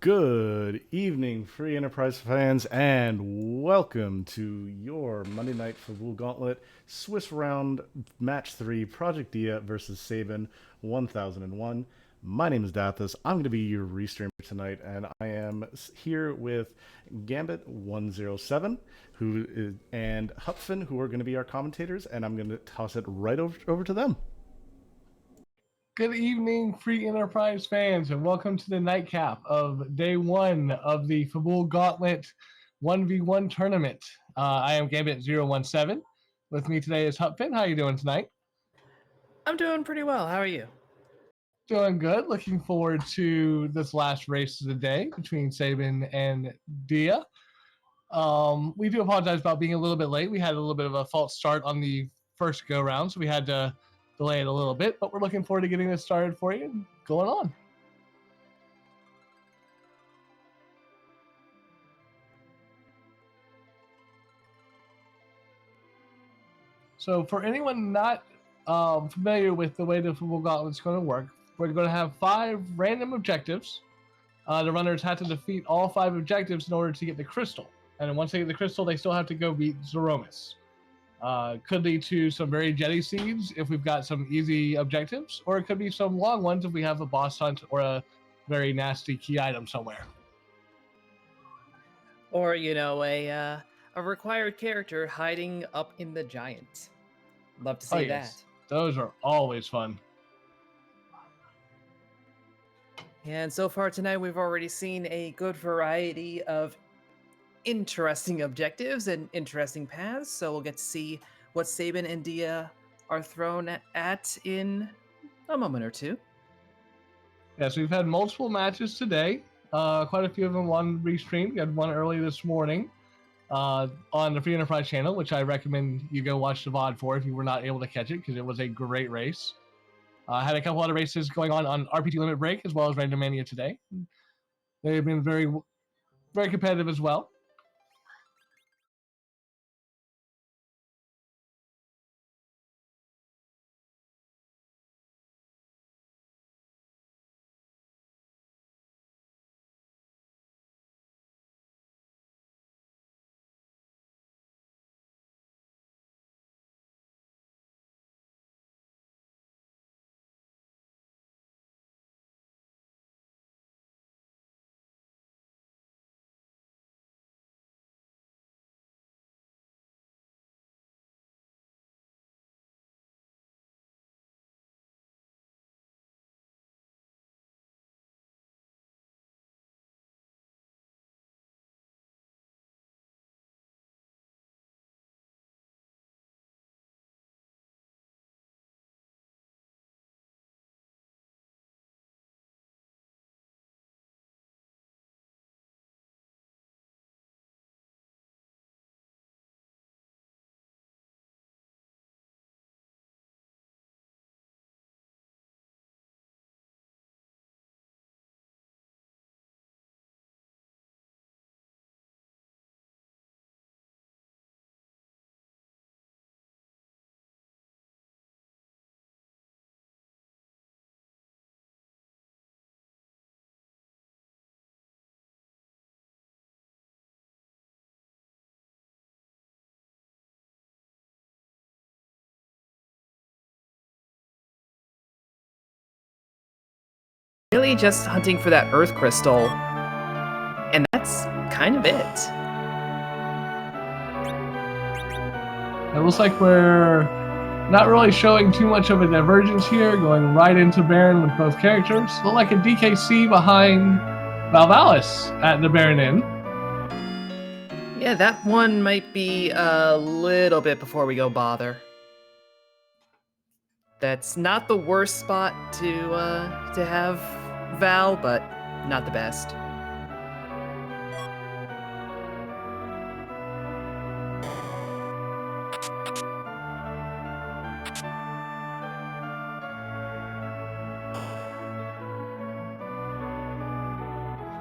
Good evening, Free Enterprise fans, and welcome to your Monday Night Fabul Gauntlet Swiss Round Match 3 Project Dia versus Sabin 1001. My name is Dathis. I'm going to be your restreamer tonight, and I am here with Gambit107 and Hupfin, who are going to be our commentators, and I'm going to toss it right over to them. Good evening, Free Enterprise fans, and welcome to the nightcap of day one of the Fabul Gauntlet 1v1 tournament. I am Gambit017. With me today is Hupfin. How are you doing tonight? I'm doing pretty well. How are you? Doing good. Looking forward to this last race of the day between Sabin and Dia. We do apologize about being a little bit late. We had a little bit of a false start on the first go-round, so we had to delay it a little bit, but we're looking forward to getting this started for you and going on. So for anyone not familiar with the way the Fabul Gauntlet is going to work, we're going to have 5 random objectives. The runners have to defeat all 5 objectives in order to get the crystal. And once they get the crystal, they still have to go beat Zeromus. Could lead to some very jetty seeds if we've got some easy objectives, or it could be some long ones if we have a boss hunt or a very nasty key item somewhere. Or, a required character hiding up in the giant. Love to see that. Those are always fun. And so far tonight, we've already seen a good variety of interesting objectives and interesting paths. So we'll get to see what Sabin and Dia are thrown at in a moment or two. Yes, we've had multiple matches today. Quite a few of them on restream. We had one early this morning on the Free Enterprise channel, which I recommend you go watch the VOD for if you were not able to catch it, because it was a great race. I had a couple other races going on RPG Limit Break as well as Random Mania today. They've been very, very competitive as well. Really just hunting for that Earth Crystal, and that's kind of it. It looks like we're not really showing too much of a divergence here, going right into Baron with both characters. Look like a DKC behind Valvalis at the Baron Inn. Yeah, that one might be a little bit before we go bother. That's not the worst spot to have Val, but not the best.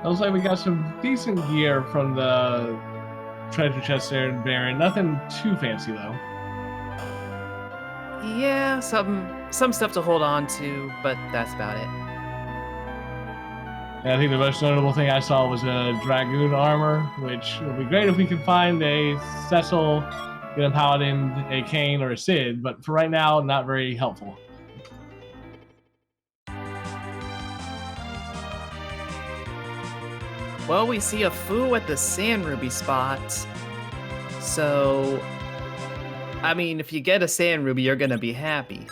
It looks like we got some decent gear from the treasure chest there in Baron. Nothing too fancy though. Yeah, some stuff to hold on to, but that's about it. And I think the most notable thing I saw was a Dragoon armor, which would be great if we could find a Cecil, get a Paladin, a Kane, or a Cid, but for right now, not very helpful. Well, we see a Fu at the Sand Ruby spot. So, I mean, if you get a Sand Ruby, you're gonna be happy.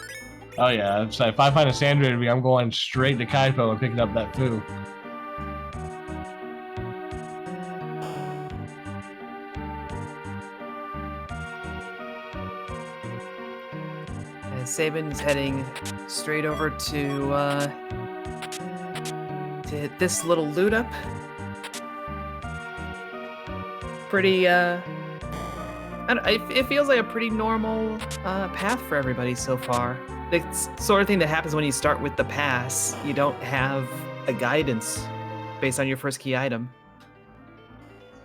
Oh yeah, so if I find a Sand Ruby, I'm going straight to Kaipo and picking up that Fu. And Sabin's heading straight over to hit this little loot up. Pretty, it feels like a pretty normal path for everybody so far. It's the sort of thing that happens when you start with the pass. You don't have a guidance based on your first key item.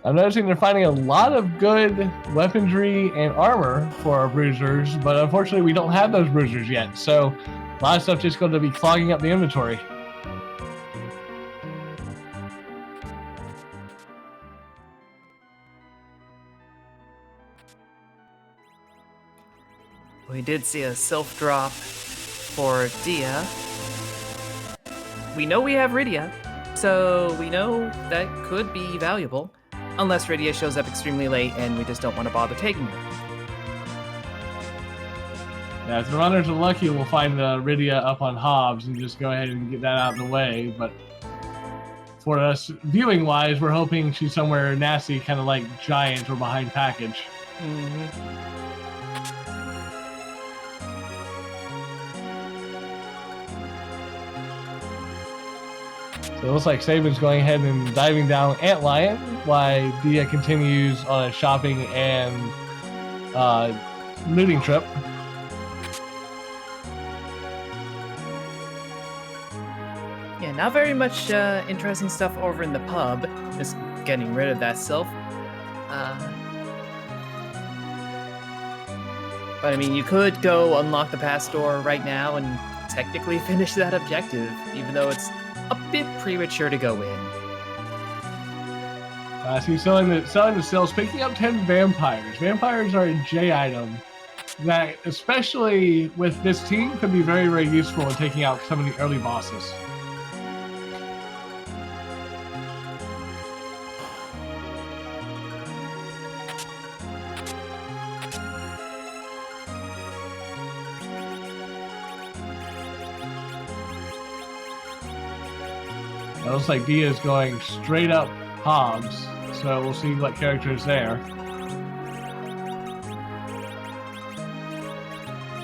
I'm noticing they're finding a lot of good weaponry and armor for our bruisers, but unfortunately we don't have those bruisers yet, so a lot of stuff just going to be clogging up the inventory. We did see a self drop for Dia. We know we have Rydia, so we know that could be valuable, unless Rydia shows up extremely late and we just don't want to bother taking her. Yeah, if the runners are lucky, we'll find Rydia up on Hobbs and just go ahead and get that out of the way, but for us, viewing-wise, we're hoping she's somewhere nasty, kind of like Giant or behind Package. Mm-hmm. So it looks like Sabin's going ahead and diving down Antlion, while Dia continues on a shopping and looting trip. Yeah, not very much interesting stuff over in the pub. Just getting rid of that sylph. But I mean, you could go unlock the pass door right now and technically finish that objective, even though it's a bit premature to go in. So he's selling the sales, picking up 10 vampires. Vampires are a J item that, especially with this team, could be very, very useful in taking out some of the early bosses. It looks like Dia is going straight up Hobbs, so we'll see what character is there.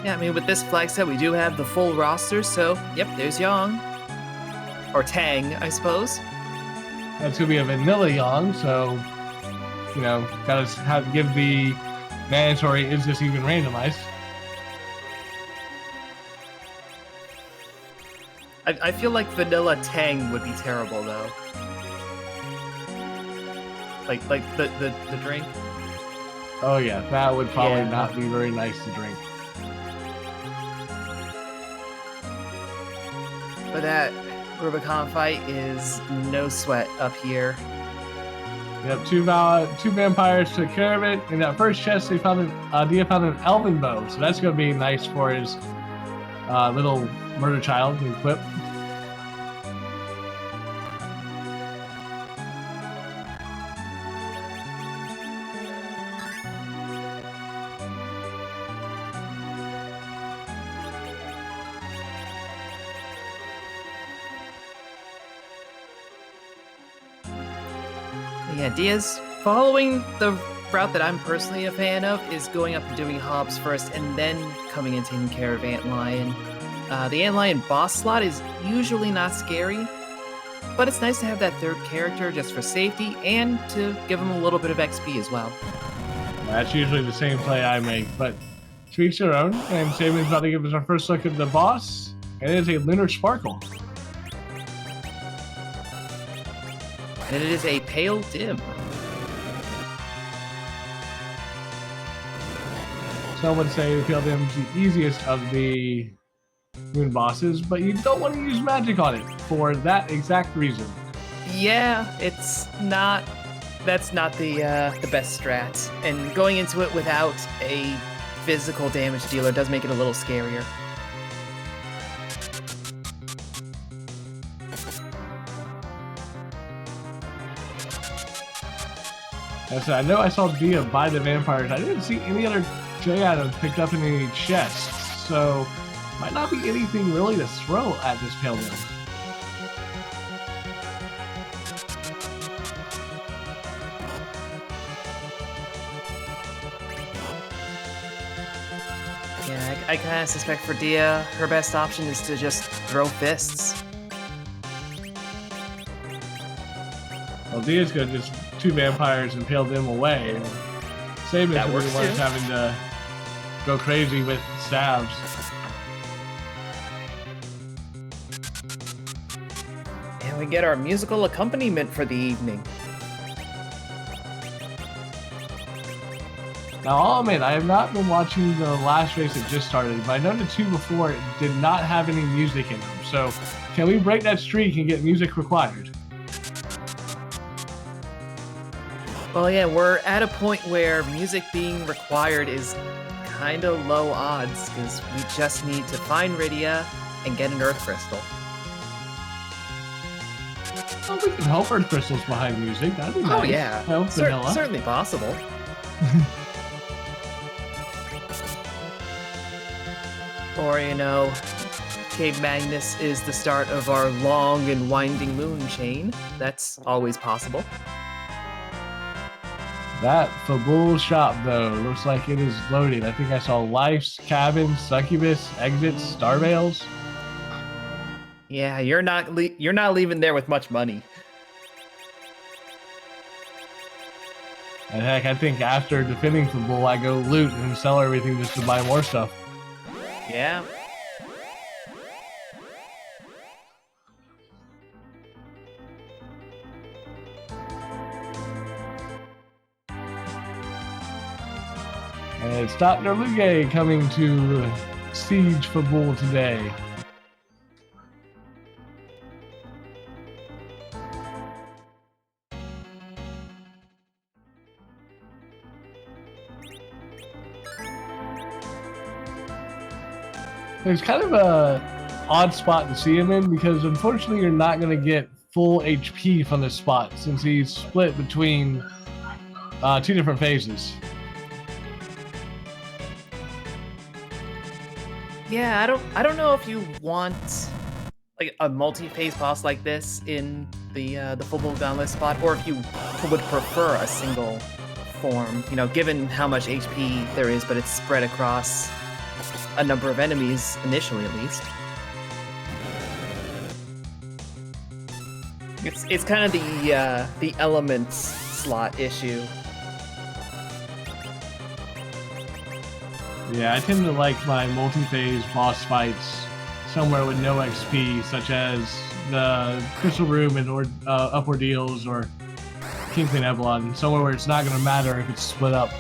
Yeah, I mean, with this flag set, we do have the full roster, so, yep, there's Yang. Or Tang, I suppose. That's going to be a vanilla Yang, so, you know, gotta give the mandatory, is this even randomized? I feel like vanilla Tang would be terrible, though. Like the drink. Oh yeah, that would probably Yeah. not be very nice to drink. But that Rubicon fight is no sweat up here. Yep, two vampires took care of it. In that first chest, Dia found an elven bow, so that's going to be nice for his little murder child to equip. Yeah, Diaz, following the route that I'm personally a fan of, is going up and doing Hobbs first and then coming and taking care of Antlion. The Antlion boss slot is usually not scary, but it's nice to have that third character just for safety and to give him a little bit of XP as well. That's usually the same play I make, but to each their own. And Sabin's about to give us our first look at the boss, and it is a Lunar Sparkle. And it is a Pale Dim. Some would say the Pale Dim's the easiest of the moon bosses, but you don't want to use magic on it for that exact reason. Yeah, it's not. That's not the best strat, and going into it without a physical damage dealer does make it a little scarier. I know I saw Dia buy the vampires. I didn't see any other J items picked up in any chests, so might not be anything really to throw at this Pale Gnome. Yeah, I kind of suspect for Dia, her best option is to just throw fists. Well, Dia's gonna just 2 vampires and pale them away. Sabin's That the works one too. having to go crazy with stabs. And we get our musical accompaniment for the evening. Now, I'll admit, I have not been watching the last race that just started, but I know the 2 before it did not have any music in them. So, can we break that streak and get music required? Well, yeah, we're at a point where music being required is kind of low odds, because we just need to find Rydia and get an Earth Crystal. Well, we can help Earth Crystals behind music. That'd be nice. Oh, yeah. Help Vanilla. Certainly possible. Or, you know, Cape Magnus is the start of our long and winding moon chain. That's always possible. That Fabul shop, though, looks like it is loaded. I think I saw Life's, Cabin, Succubus, Exits, Starbales. Yeah, you're not leaving there with much money. And heck, I think after defending Fabul, I go loot and sell everything just to buy more stuff. Yeah. And it's Dr. Luge coming to Siege Fabul today. There's kind of a odd spot to see him in because unfortunately you're not going to get full HP from this spot since he's split between 2 different phases. Yeah, I don't know if you want like a multi-phase boss like this in the Fabul Gauntlet spot, or if you would prefer a single form. You know, given how much HP there is, but it's spread across a number of enemies initially, at least. It's kind of the elements slot issue. Yeah, I tend to like my multi-phase boss fights somewhere with no XP, such as the Crystal Room and Up Ordeals or Kingpin Ebelon, somewhere where it's not going to matter if it's split up.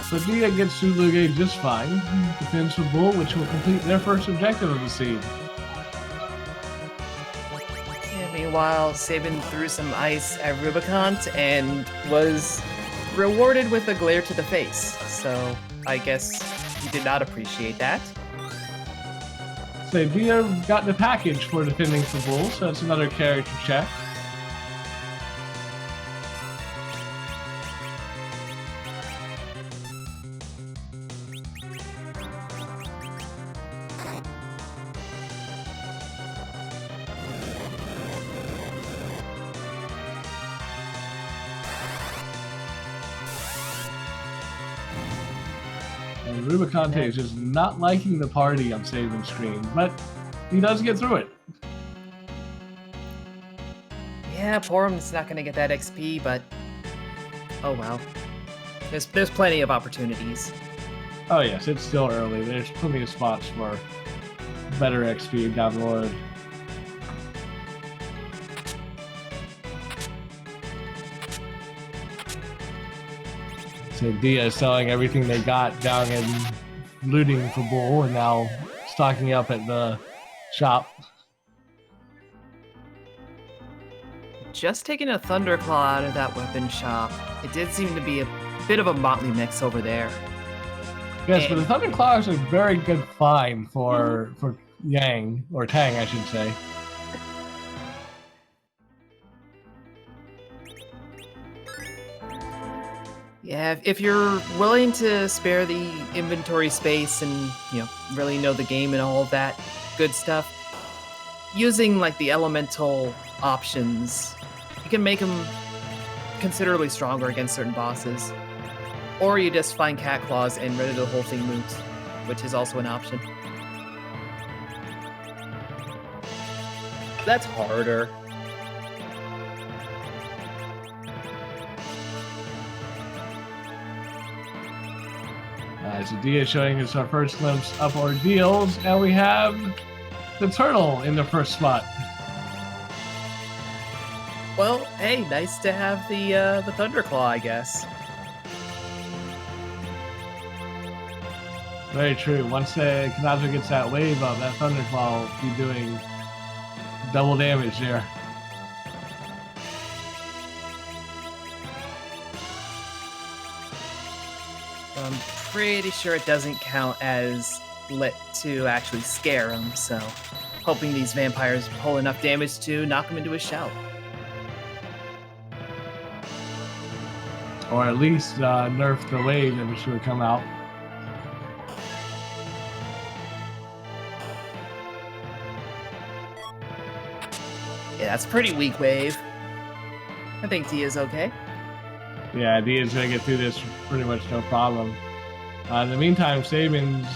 So Dia gets through Luge just fine, defends Fabul, which will complete their first objective of the seed. Yeah, meanwhile, Sabin threw some ice at Rubicant and was rewarded with a glare to the face. So I guess he did not appreciate that. So Dia got the package for defending Fabul, so that's another character check. And Rubicante is just not liking the party on Sabin's screen, but he does get through it. Yeah, poor him's not gonna get that XP, but oh well. There's plenty of opportunities. Oh yes, it's still early. There's plenty of spots for better XP down the road. So Dia is selling everything they got down and looting Fabul and now stocking up at the shop. Just taking a Thunderclaw out of that weapon shop, it did seem to be a bit of a motley mix over there. Yes, but the Thunderclaw is a very good find for Yang, or Tang, I should say. Yeah, if you're willing to spare the inventory space and, really know the game and all of that good stuff, using like the elemental options, you can make them considerably stronger against certain bosses. Or you just find Cat Claws and render the whole thing moot, which is also an option. That's harder. So Dia showing us our first glimpse of ordeals, and we have the turtle in the first spot. Well, hey, nice to have the Thunderclaw, I guess. Very true. Once the Kanazo gets that wave up, that Thunderclaw will be doing double damage there. I'm pretty sure it doesn't count as lit to actually scare him, so hoping these vampires pull enough damage to knock him into a shell. Or at least nerf the wave that should come out. Yeah, that's a pretty weak wave. I think Dia's okay. Yeah, Dia's gonna get through this pretty much no problem. In the meantime, Sabin's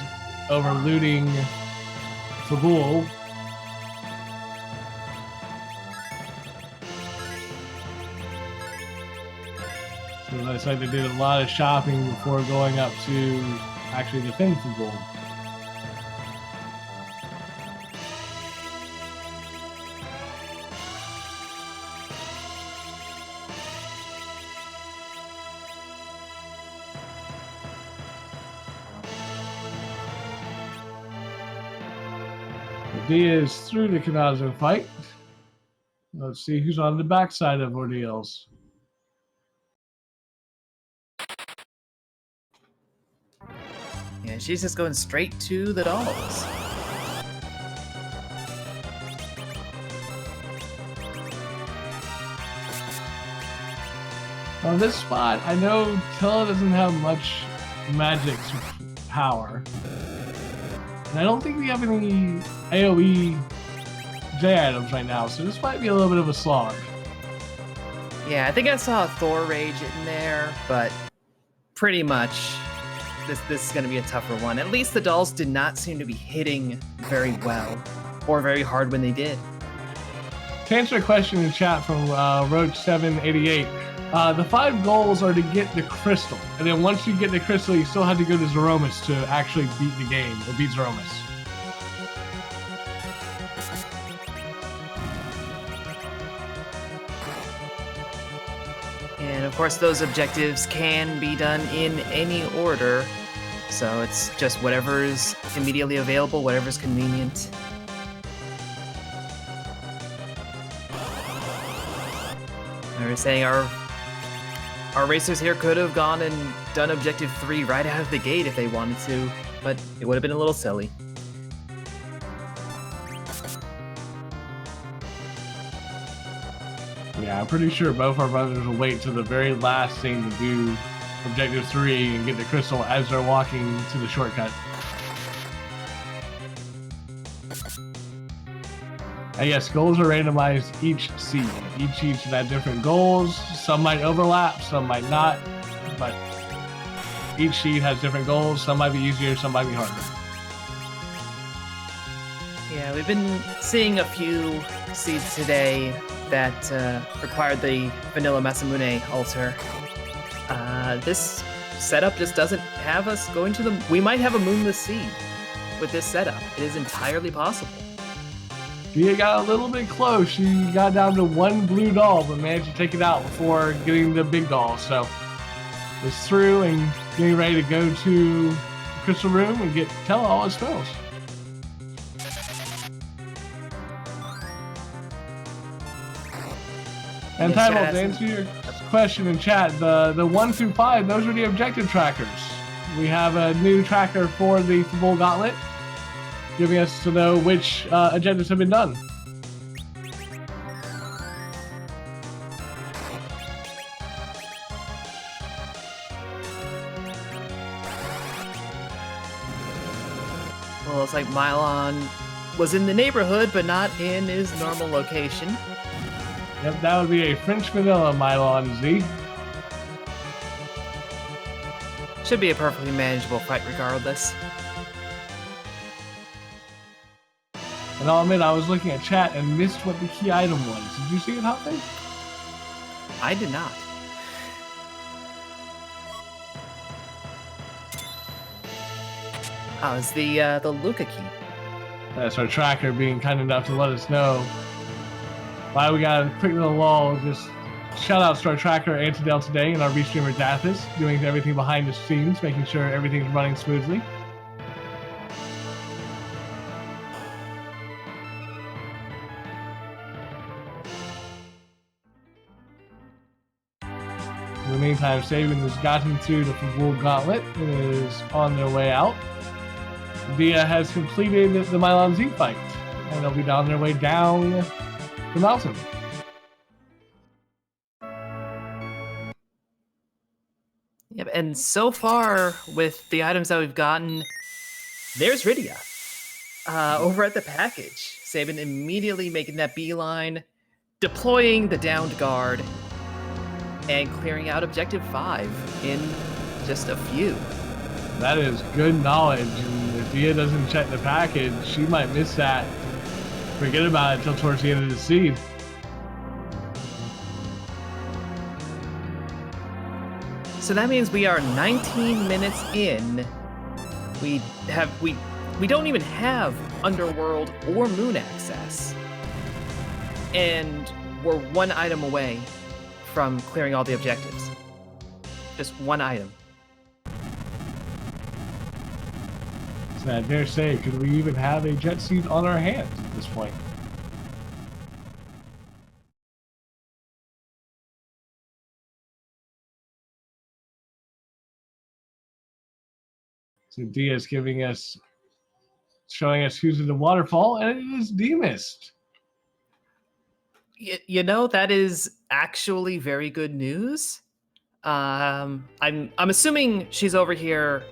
over looting Fabul. So it looks like they did a lot of shopping before going up to actually defend Fabul. Dia is through the Kanazo fight. Let's see who's on the backside of ordeals. Yeah, she's just going straight to the dolls. On this spot, I know Tilla doesn't have much magic power. And I don't think we have any AoE J items right now, so this might be a little bit of a slog. Yeah, I think I saw a Thor Rage in there, but pretty much this is going to be a tougher one. At least the dolls did not seem to be hitting very well or very hard when they did. To answer a question in chat from Roach788, the 5 goals are to get the crystal, and then once you get the crystal, you still have to go to Zeromus to actually beat the game, or beat Zeromus. And of course, those objectives can be done in any order, so it's just whatever's immediately available, whatever's convenient. I was saying our racers here could have gone and done Objective 3 right out of the gate if they wanted to, but it would have been a little silly. Yeah, I'm pretty sure both our brothers will wait till the very last thing to do Objective 3 and get the crystal as they're walking to the shortcut. And yes, goals are randomized each seed. Each have different goals. Some might overlap, some might not. But each seed has different goals. Some might be easier, some might be harder. Yeah, we've been seeing a few seeds today that required the vanilla Masamune altar. This setup just doesn't have us going to the... We might have a moonless seed with this setup. It is entirely possible. Dia got a little bit close. She got down to 1 blue doll, but managed to take it out before getting the big doll. So is through and getting ready to go to the crystal room and tell all his spells. And Time to answer your question in chat, the 1 through 5, those are the objective trackers. We have a new tracker for the Fabul Gauntlet, giving us to know which objectives have been done. Well, looks like Mylon was in the neighborhood, but not in his normal location. Yep, that would be a French vanilla Mylon Z. Should be a perfectly manageable fight regardless. And I'll admit, I was looking at chat and missed what the key item was. Did you see it, Hopping? I did not. Oh, it's the Luca key. That's our tracker being kind enough to let us know why we got a quick little lull. Just shout out to our tracker Antidel today and our restreamer Dathis, doing everything behind the scenes, making sure everything's running smoothly. In the meantime, Sabin has gotten through the Fabul Gauntlet and is on their way out. Dia has completed the Mylon Z fight, and they'll be on their way down the mountain. Yep, and so far with the items that we've gotten, there's Rydia over at the package. Sabin immediately making that beeline, deploying the downed guard, and clearing out Objective 5 in just a few. That is good knowledge, and if Dia doesn't check the package, she might miss that. Forget about it until towards the end of the seed. So that means we are 19 minutes in. We don't even have Underworld or Moon access. And we're one item away from clearing all the objectives. Just one item. So I dare say, could we even have a jet seed on our hands at this point? So Dia is showing us who's in the waterfall, and it is Demist. You know, that is actually very good news. I'm assuming she's over here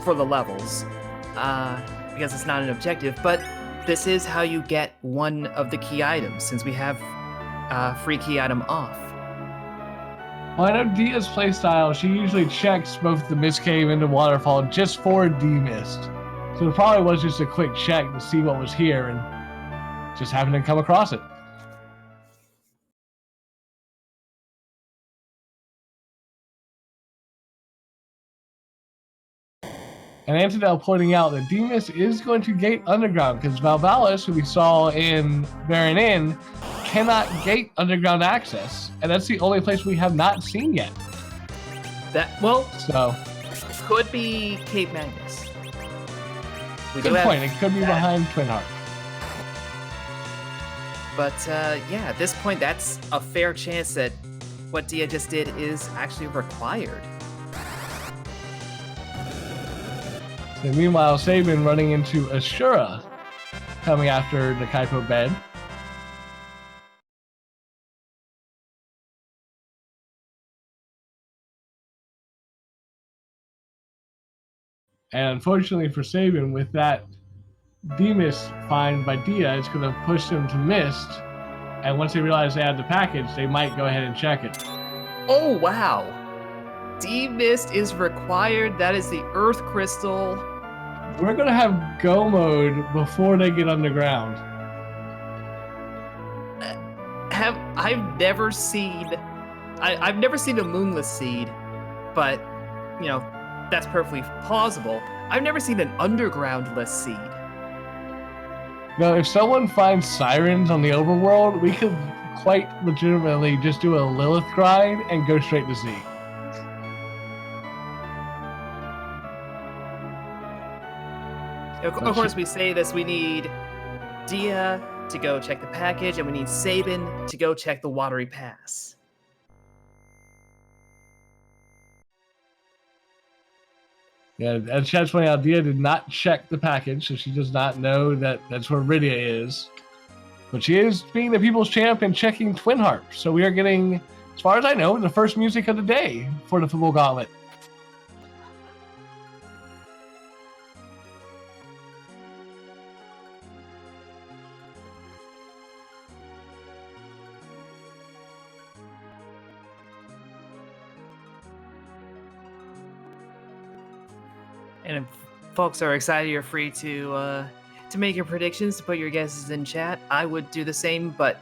for the levels, because it's not an objective, but this is how you get one of the key items, since we have free key item off. Well, I know Dia's playstyle, she usually checks both the Mist Cave and the waterfall just for Demist. So it probably was just a quick check to see what was here and just happened to come across it. And Antidel pointing out that Demist is going to gate underground because Valvalis, who we saw in Baron Inn, cannot gate underground access, and that's the only place we have not seen yet. So Could be Cape Magnus. Good point. It could be behind Twin Heart. But yeah, at this point, that's a fair chance that what Dia just did is actually required. So meanwhile, Sabin running into Ashura, coming after the Kaipo bed. And unfortunately for Sabin, with that Demist find by Dia, it's going to push them to Mist. And once they realize they have the package, they might go ahead and check it. Oh, wow. Demist is required. That is the Earth Crystal. We're going to have go mode before they get underground. I've never seen a moonless seed, but, you know, that's perfectly plausible. I've never seen an undergroundless seed. Now, if someone finds sirens on the overworld, we could quite legitimately just do a Lilith grind and go straight to Z. Of course, we say this. We need Dia to go check the package, and we need Sabin to go check the watery pass. Yeah, and chat's pointing out, Dia did not check the package, so she does not know that that's where Rydia is. But she is being the people's champ and checking Twin Harp. So we are getting, as far as I know, the first music of the day for the Fabul Gauntlet. And if folks are excited, you're free to make your predictions, to put your guesses in chat. I would do the same, but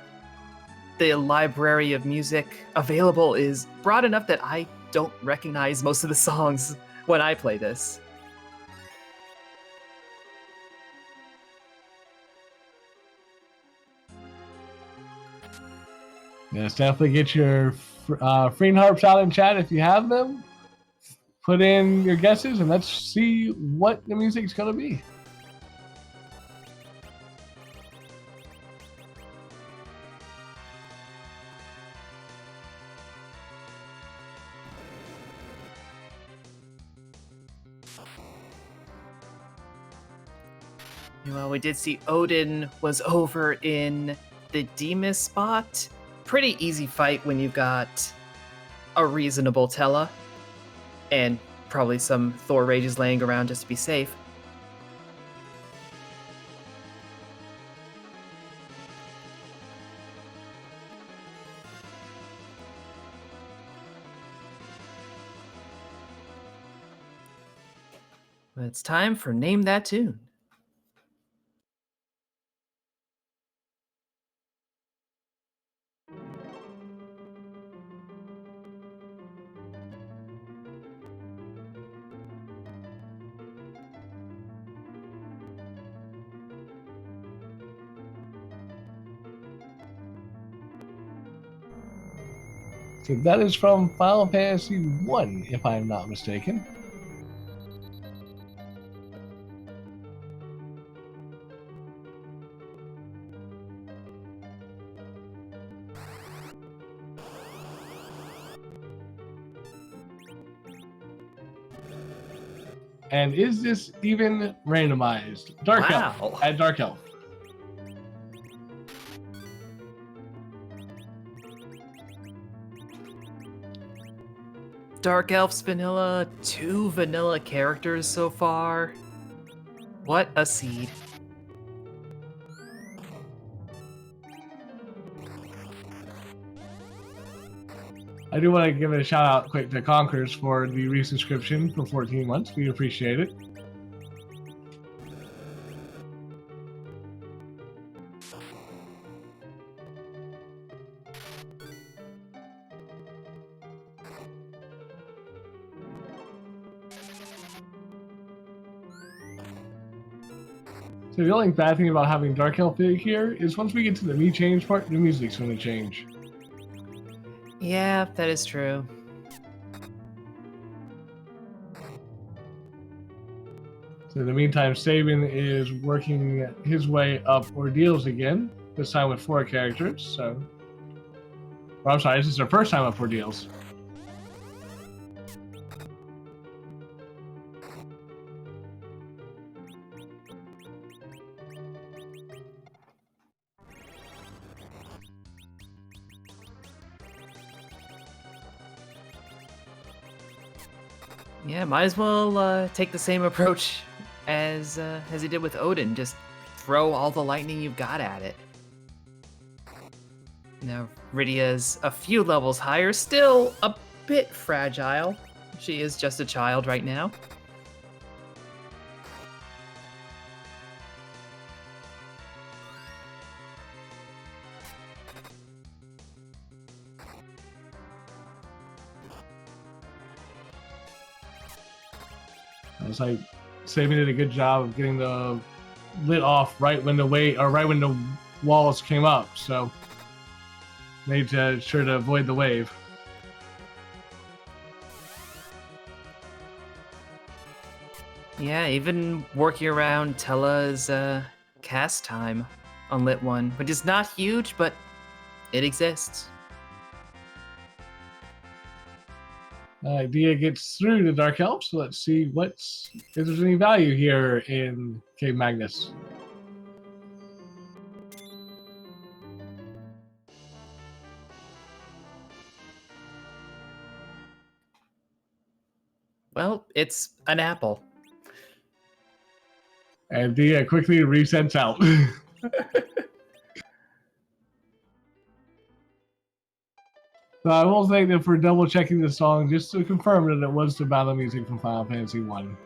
the library of music available is broad enough that I don't recognize most of the songs when I play this. Yes, definitely get your Freen Harps out in chat if you have them. Put in your guesses and let's see what the music's going to be. Well, we did see Odin was over in the Demas spot. Pretty easy fight when you've got a reasonable Tella. And probably some Thor Rages laying around just to be safe. But it's time for Name That Tune. So that is from Final Fantasy 1, if I'm not mistaken. And is this even randomized? Dark Elf. At Dark Elf. Dark Elf's vanilla, 2 vanilla characters so far. What a seed. I do want to give a shout out quick to Conkers for the resubscription for 14 months. We appreciate it. So the only bad thing about having Dark Elf here is once we get to the me change part, the music's going to change. Yeah, that is true. So in the meantime, Sabin is working his way up ordeals again, this time with 4 characters. So, well, I'm sorry, this is our first time up ordeals. Yeah, might as well take the same approach as he did with Odin. Just throw all the lightning you've got at it. Now, Rydia's a few levels higher, still a bit fragile. She is just a child right now. It's like Sabin did a good job of getting the lit off right when the walls came up, so made sure to avoid the wave. Yeah, even working around Tella's cast time on Lit 1, which is not huge, but it exists. Dia gets through the Dark Elf, so let's see if there's any value here in Cave Magnus. Well, it's an apple. And Dia quickly resets out. So I will thank them for double checking the song just to confirm that it was the battle music from Final Fantasy 1.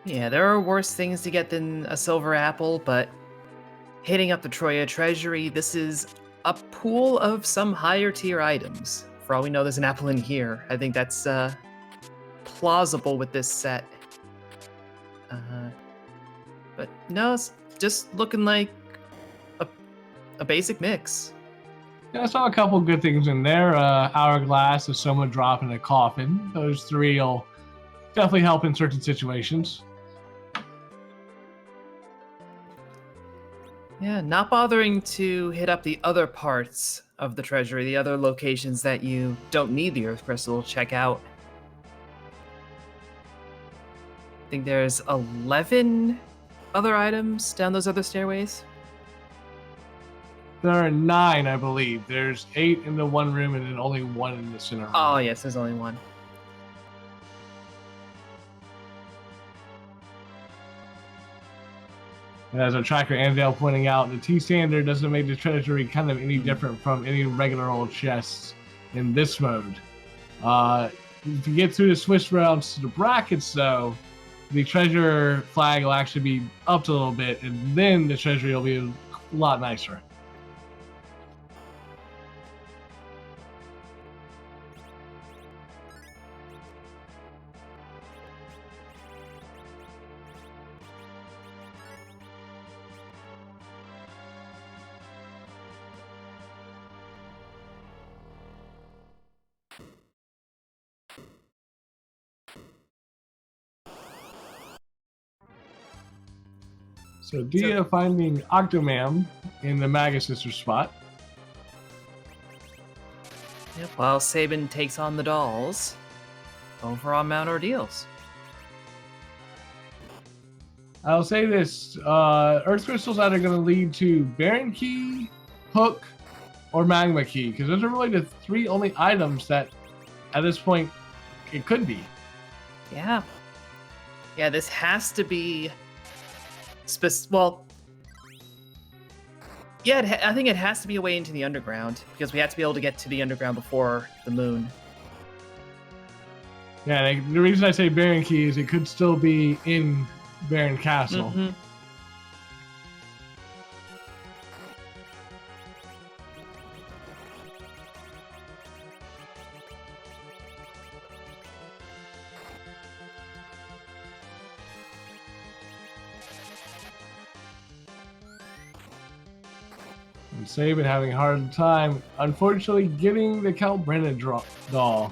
Yeah, there are worse things to get than a silver apple, but hitting up the Troya Treasury, this is a pool of some higher tier items. For all we know, there's an apple in here. I think that's plausible with this set. But no, it's just looking like a basic mix. Yeah, I saw a couple good things in there. Hourglass, a Soma drop, and a coffin. Those three will definitely help in certain situations. Yeah, not bothering to hit up the other parts of the treasury, the other locations that you don't need the Earth Crystal, check out. I think there's 11 other items down those other stairways. There are 9, I believe. There's 8 in the one room and then only 1 in the center room. Oh, yes, there's only one. And as our tracker Andale pointing out, the T standard doesn't make the treasury kind of any different from any regular old chests in this mode. If you get through the Swiss rounds to the brackets, though, the treasure flag will actually be upped a little bit, and then the treasury will be a lot nicer. So Dia finding Octomam in the Maga Sister spot. Yep, while Sabin takes on the dolls over on Mount Ordeals. I'll say this, Earth Crystal's either going to lead to Baron Key, Hook, or Magma Key, because those are really the 3 only items that, at this point, it could be. Yeah. Yeah, this has to be... well... Yeah, I think it has to be a way into the underground, because we have to be able to get to the underground before the moon. Yeah, the reason I say Baron Key is it could still be in Baron Castle. Mm-hmm. And Sabin having a hard time, unfortunately, getting the Calbrenna doll.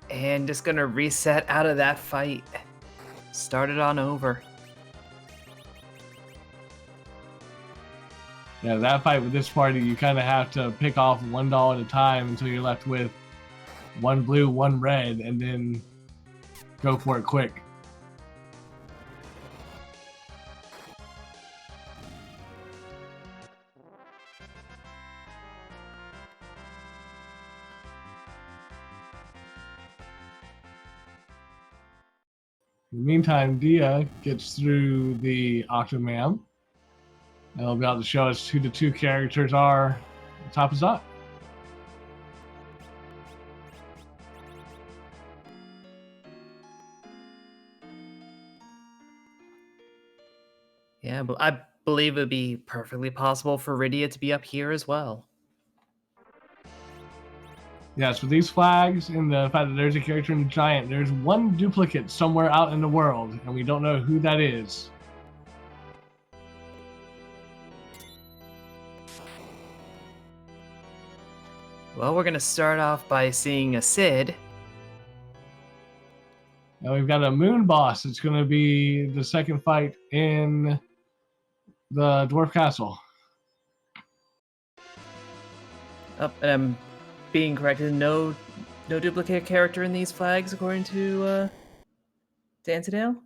And just gonna reset out of that fight. Start it on over. Yeah, that fight with this party, you kind of have to pick off one doll at a time until you're left with 1 blue, 1 red, and then go for it quick. In the meantime, Dia gets through the Octomam. They'll be able to show us who the 2 characters are. The top is up. Yeah, but I believe it'd be perfectly possible for Rydia to be up here as well. Yes, with these flags and the fact that there's a character in the giant, there's one duplicate somewhere out in the world, and we don't know who that is. Well, we're gonna start off by seeing a Sid. Now we've got a moon boss. It's going to be the second fight in the Dwarf Castle. Oh, and I'm being corrected. No duplicate character in these flags, according to Dantedale.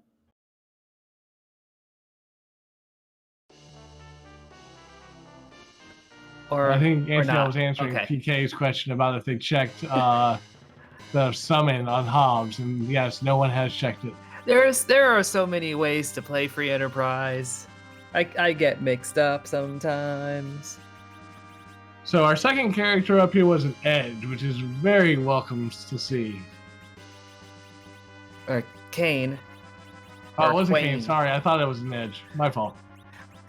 Or I think or Angela not. was answering Okay. PK's question about if they checked the summon on Hobbs, and yes, no one has checked it. There are so many ways to play Free Enterprise. I get mixed up sometimes. So our second character up here was an Edge, which is very welcome to see. Or Kane. Oh, Or it wasn't Kane. Quane. Sorry, I thought it was an Edge. My fault.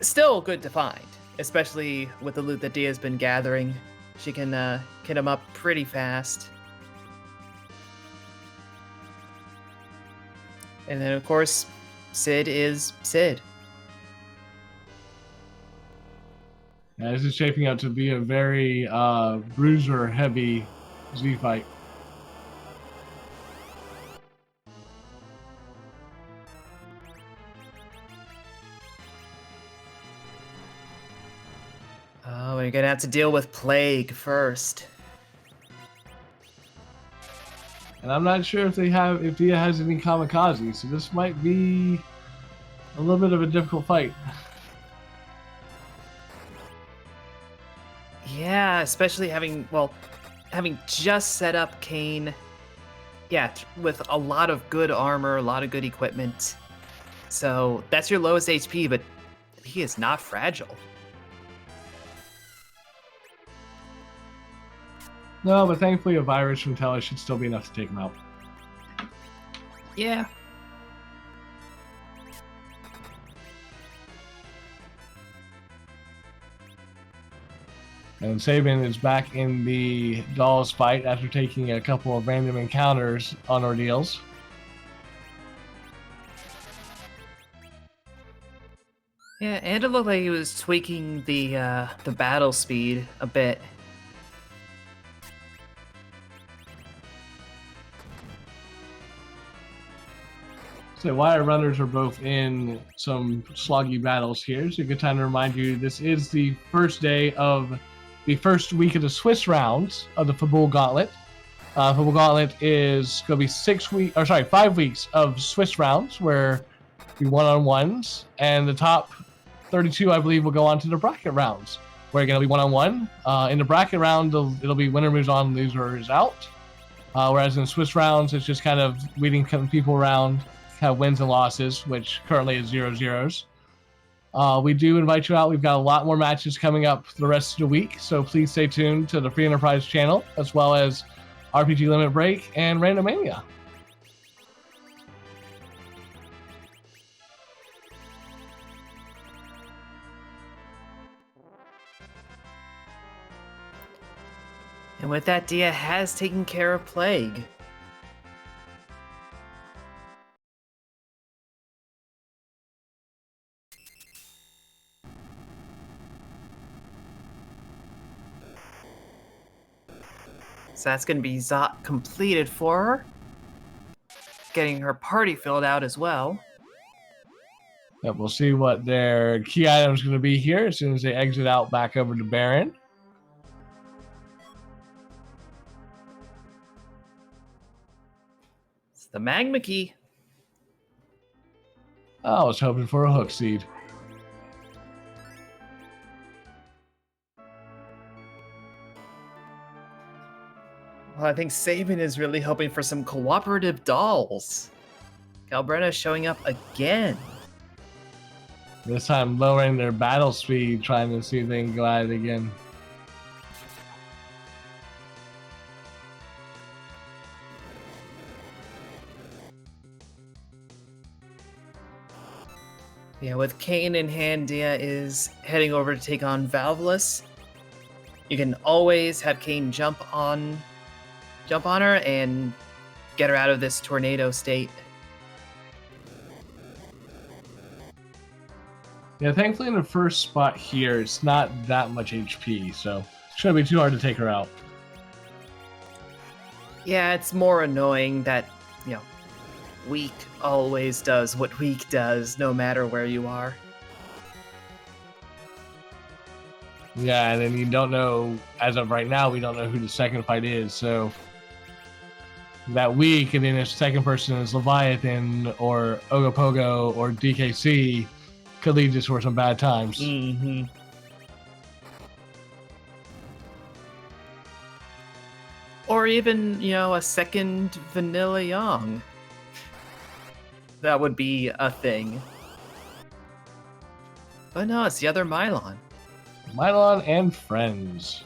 Still good to find, especially with the loot that Dia's been gathering. She can hit him up pretty fast. And then, of course, Sid is Sid. Yeah, this is shaping up to be a very bruiser-heavy Z fight. Oh, we're gonna have to deal with Plague first. And I'm not sure if Dia has any kamikaze, so this might be a little bit of a difficult fight. Yeah, especially having just set up Kane. Yeah, with a lot of good armor, a lot of good equipment. So that's your lowest HP, but he is not fragile. No, but thankfully a virus from Tele should still be enough to take him out. Yeah. And Sabin is back in the Dolls fight after taking a couple of random encounters on ordeals. Yeah, and it looked like he was tweaking the battle speed a bit. So while our runners are both in some sloggy battles here, it's a good time to remind you this is the first day of the first week of the Swiss rounds of the Fabul Gauntlet. Fabul Gauntlet is going to be 5 weeks of Swiss rounds where we one-on-ones, and the top 32, I believe, will go on to the bracket rounds. We're going to be one-on-one. In the bracket round, it'll be winner moves on, loser is out. Whereas in Swiss rounds, it's just kind of weeding people around, kind of wins and losses, which currently is 0-0s. We do invite you out. We've got a lot more matches coming up the rest of the week, so please stay tuned to the Free Enterprise channel, as well as RPG Limit Break and Randomania. And with that, Dia has taken care of Plague. So that's going to be Zot completed for her. Getting her party filled out as well. Yep, we'll see what their key item is going to be here as soon as they exit out back over to Baron. It's the Magma Key. I was hoping for a hook seed. Well, I think Sabin is really hoping for some cooperative dolls. Galbretta showing up again. This time lowering their battle speed, trying to see if they can go at it again. Yeah, with Kane in hand, Dia is heading over to take on Valveless. You can always have Kane jump on jump on her and get her out of this tornado state. Yeah, thankfully in the first spot here, it's not that much HP, so it shouldn't be too hard to take her out. Yeah, it's more annoying that, weak always does what weak does, no matter where you are. Yeah, and then you don't know, as of right now, we don't know who the second fight is, so that week, and then if the second person is Leviathan or Ogopogo or DKC, could lead us for some bad times. Mm-hmm. Or even, a second Vanilla Young. That would be a thing. But no, it's the other Mylon. Mylon and friends.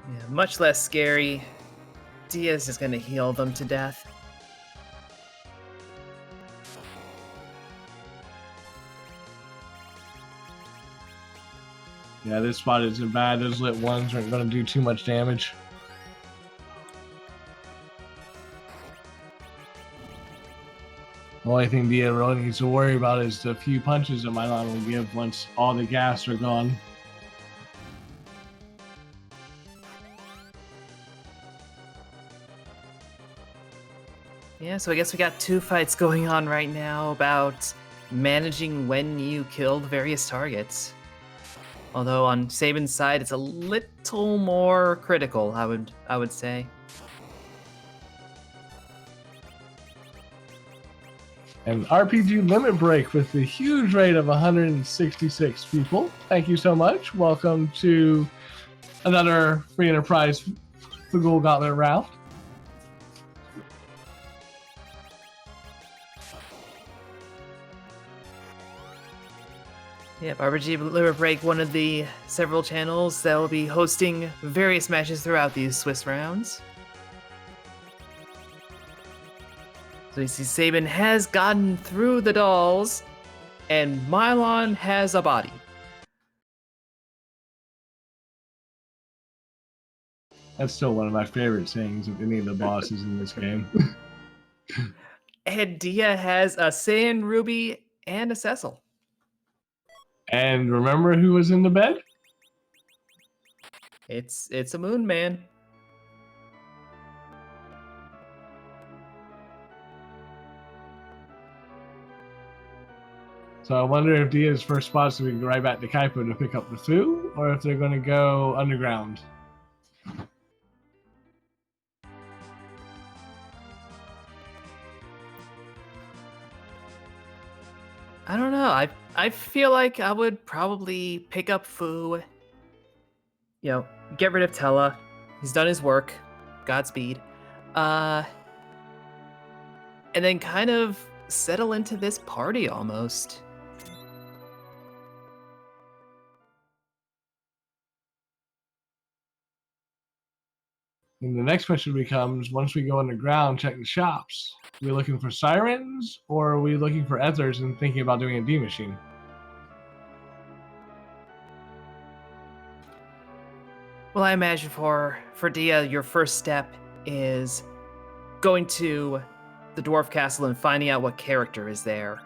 Yeah, much less scary. Diaz is going to heal them to death. Yeah, this spot isn't bad. Those lit ones aren't going to do too much damage. The only thing Dia really needs to worry about is the few punches that Mylon will give once all the gas are gone. Yeah, so I guess we got two fights going on right now about managing when you killed various targets. Although on Sabin's side, it's a little more critical, I would say. And RPG Limit Break with the huge rate of 166 people. Thank you so much. Welcome to another Free Enterprise Fabul Gauntlet round. Yep, RPG Limit Break, one of the several channels that will be hosting various matches throughout these Swiss rounds. So you see Sabin has gotten through the dolls, and Mylon has a body. That's still one of my favorite sayings of any of the bosses in this game. And Dia has a Saiyan Ruby and a Cecil. And remember who was in the bed? It's a Moon Man. So I wonder if Dia's first spot's going to be right back to Kaipo to pick up the Fu, or if they're going to go underground. I don't know. I feel like I would probably pick up Fu. Get rid of Tella. He's done his work. Godspeed. And then kind of settle into this party almost. And the next question becomes, once we go underground, check the shops. Are we looking for sirens, or are we looking for ethers and thinking about doing a D machine? Well, I imagine for Dia, your first step is going to the Dwarf Castle and finding out what character is there.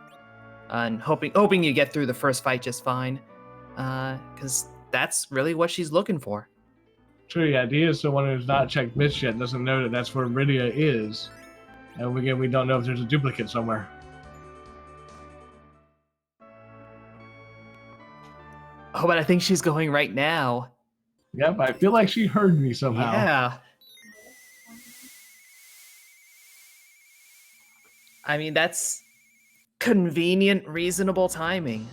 And hoping you get through the first fight just fine. Because that's really what she's looking for. True, the idea is someone who's not checked myths yet doesn't know that that's where Rydia is. And again, we don't know if there's a duplicate somewhere. Oh, but I think she's going right now. Yep, I feel like she heard me somehow. Yeah. I mean, that's convenient, reasonable timing.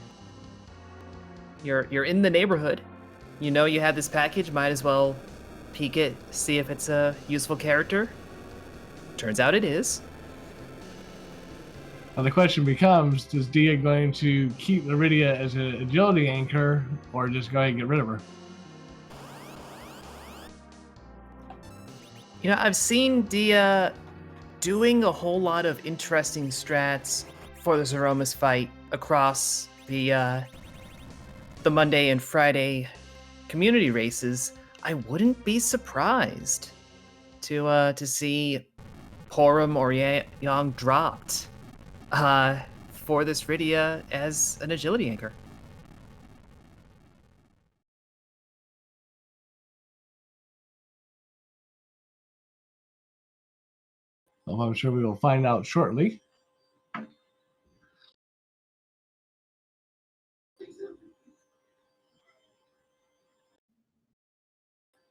You're in the neighborhood. You know you have this package, might as well peek it, see if it's a useful character. Turns out it is. Now the question becomes, is Dia going to keep Iridia as an agility anchor, or just go ahead and get rid of her? I've seen Dia doing a whole lot of interesting strats for the Zeromus fight across the Monday and Friday community races, I wouldn't be surprised to see Porum or Yang dropped for this Rydia as an agility anchor. Well, I'm sure we will find out shortly.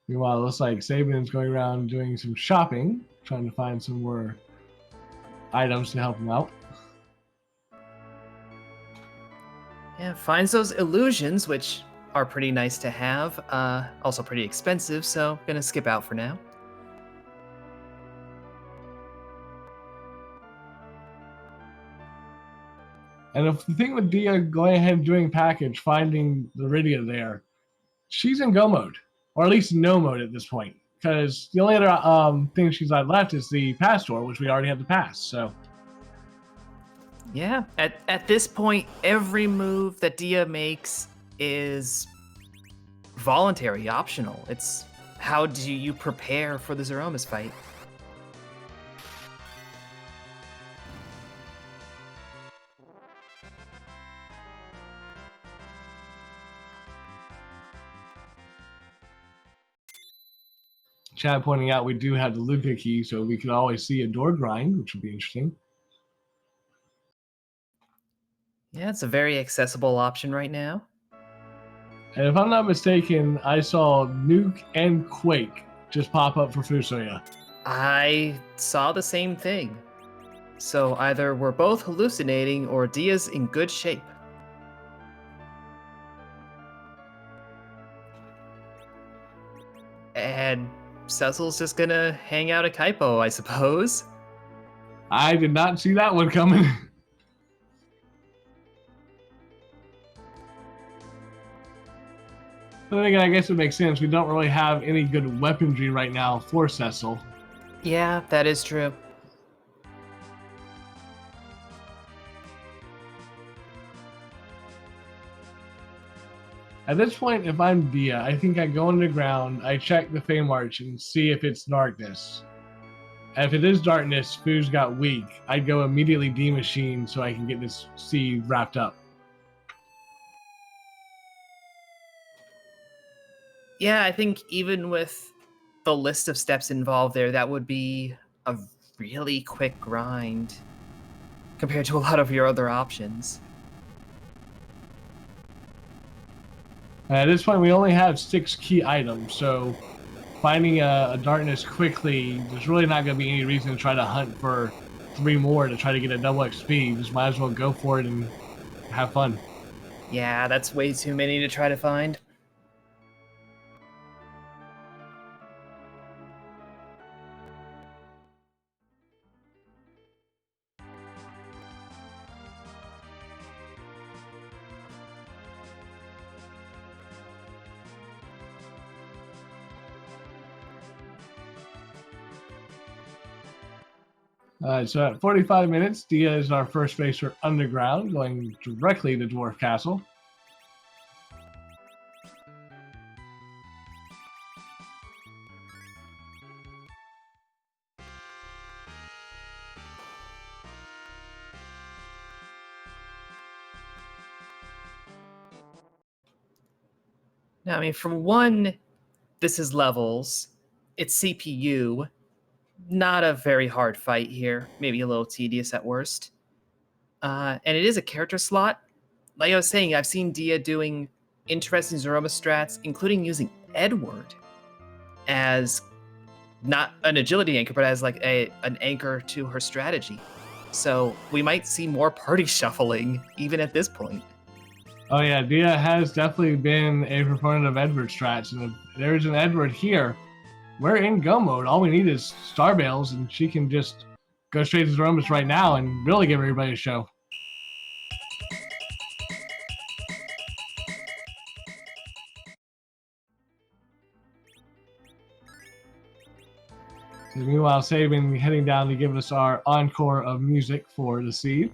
Meanwhile, it looks like Sabin's going around doing some shopping, trying to find some more items to help him out. Yeah, finds those illusions, which are pretty nice to have, also pretty expensive, so gonna skip out for now. And if the thing with Dia going ahead and doing package, finding the Rydia there, she's in go mode, or at least no mode at this point, because the only other thing she's got left is the pass door, which we already have the pass. So Yeah, at this point, every move that Dia makes is voluntary, optional. It's how do you prepare for the Zeromus fight? Chad pointing out we do have the Luca key, so we can always see a door grind, which would be interesting. Yeah, it's a very accessible option right now. And if I'm not mistaken, I saw Nuke and Quake just pop up for Fusoya. I saw the same thing. So either we're both hallucinating or Dia's in good shape. And Cecil's just gonna hang out at Kaipo, I suppose. I did not see that one coming. But then again, I guess it makes sense. We don't really have any good weaponry right now for Cecil. Yeah, that is true. At this point, if I'm Dia, I think I go underground, I check the Fame Arch and see if it's darkness. And if it is darkness, Fu's got weak, I'd go immediately D-Machine so I can get this C wrapped up. Yeah, I think even with the list of steps involved there, that would be a really quick grind compared to a lot of your other options. At this point, we only have 6 key items, so finding a darkness quickly, there's really not going to be any reason to try to hunt for 3 more to try to get a double XP. Just might as well go for it and have fun. Yeah, that's way too many to try to find. So at 45 minutes, Dia is our first racer underground, going directly to Dwarf Castle. Now, I mean, for one, this is levels. It's CPU. Not a very hard fight here. Maybe a little tedious at worst. And it is a character slot. Like I was saying, I've seen Dia doing interesting Zeromus strats, including using Edward as not an agility anchor, but as like an anchor to her strategy. So we might see more party shuffling even at this point. Oh yeah, Dia has definitely been a proponent of Edward strats, and if there's an Edward here, we're in go mode. All we need is Star Bales, and she can just go straight to Zeromus right now and really give everybody a show. And meanwhile, Sabin heading down to give us our encore of music for the seed.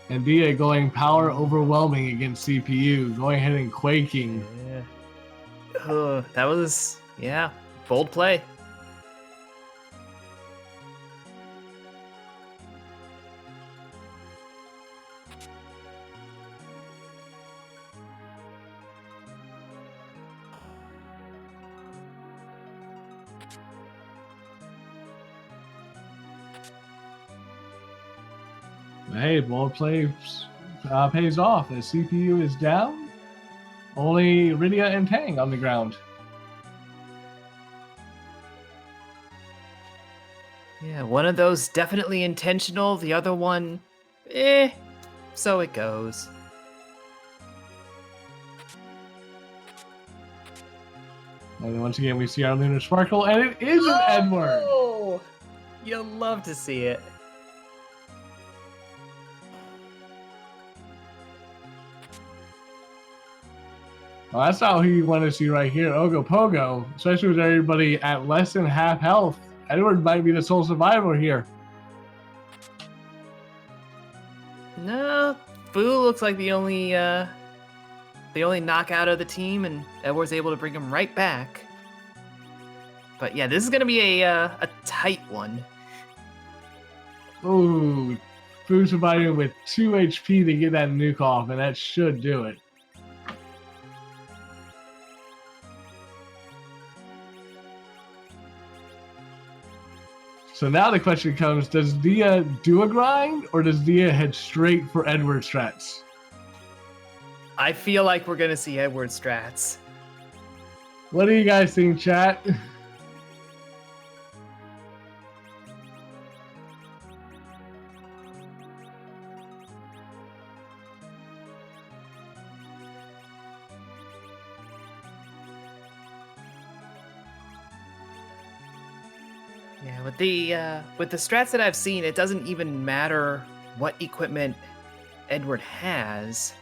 And Dia going power overwhelming against CPU, going ahead and quaking. Yeah. That was, bold play. Hey, bold play pays off as CPU is down. Only Rydia and Tang on the ground. Yeah, one of those definitely intentional, the other one, so it goes. And once again, we see our Lunar Sparkle, and it is an Edward! Oh, you'll love to see it. Well, that's not who you want to see right here, Ogopogo. Especially with everybody at less than half health. Edward might be the sole survivor here. No, Fu looks like the only knockout of the team, and Edward's able to bring him right back. But yeah, this is gonna be a tight one. Ooh, Fu surviving with 2 HP to get that nuke off, and that should do it. So now the question comes, does Dia do a grind, or does Dia head straight for Edward strats? I feel like we're gonna see Edward strats. What do you guys think, chat? Yeah, with the strats that I've seen, it doesn't even matter what equipment Edward has.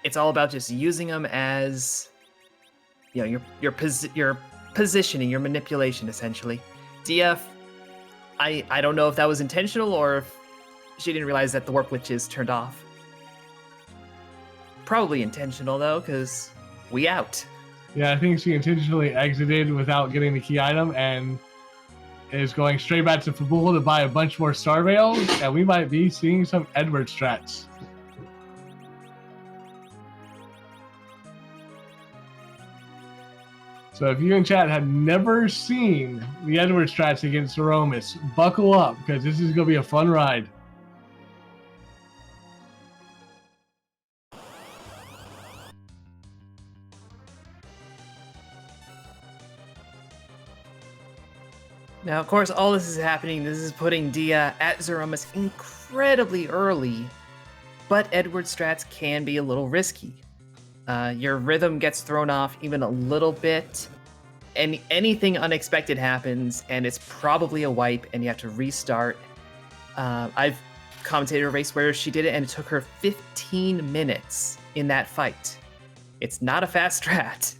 It's all about just using them as, your positioning, your manipulation, essentially. DF, I don't know if that was intentional or if she didn't realize that the warp witch is turned off. Probably intentional though, because we out. Yeah, I think she intentionally exited without getting the key item and is going straight back to Fabul to buy a bunch more Star Veils, and we might be seeing some Edward strats. So if you in chat have never seen the Edward strats against Zeromus, buckle up, because this is going to be a fun ride. Now, of course, all this is happening. This is putting Dia at Zeromus incredibly early, but Edward strats can be a little risky. Your rhythm gets thrown off even a little bit, and anything unexpected happens, and it's probably a wipe, and you have to restart. I've commentated a race where she did it, and it took her 15 minutes in that fight. It's not a fast strat.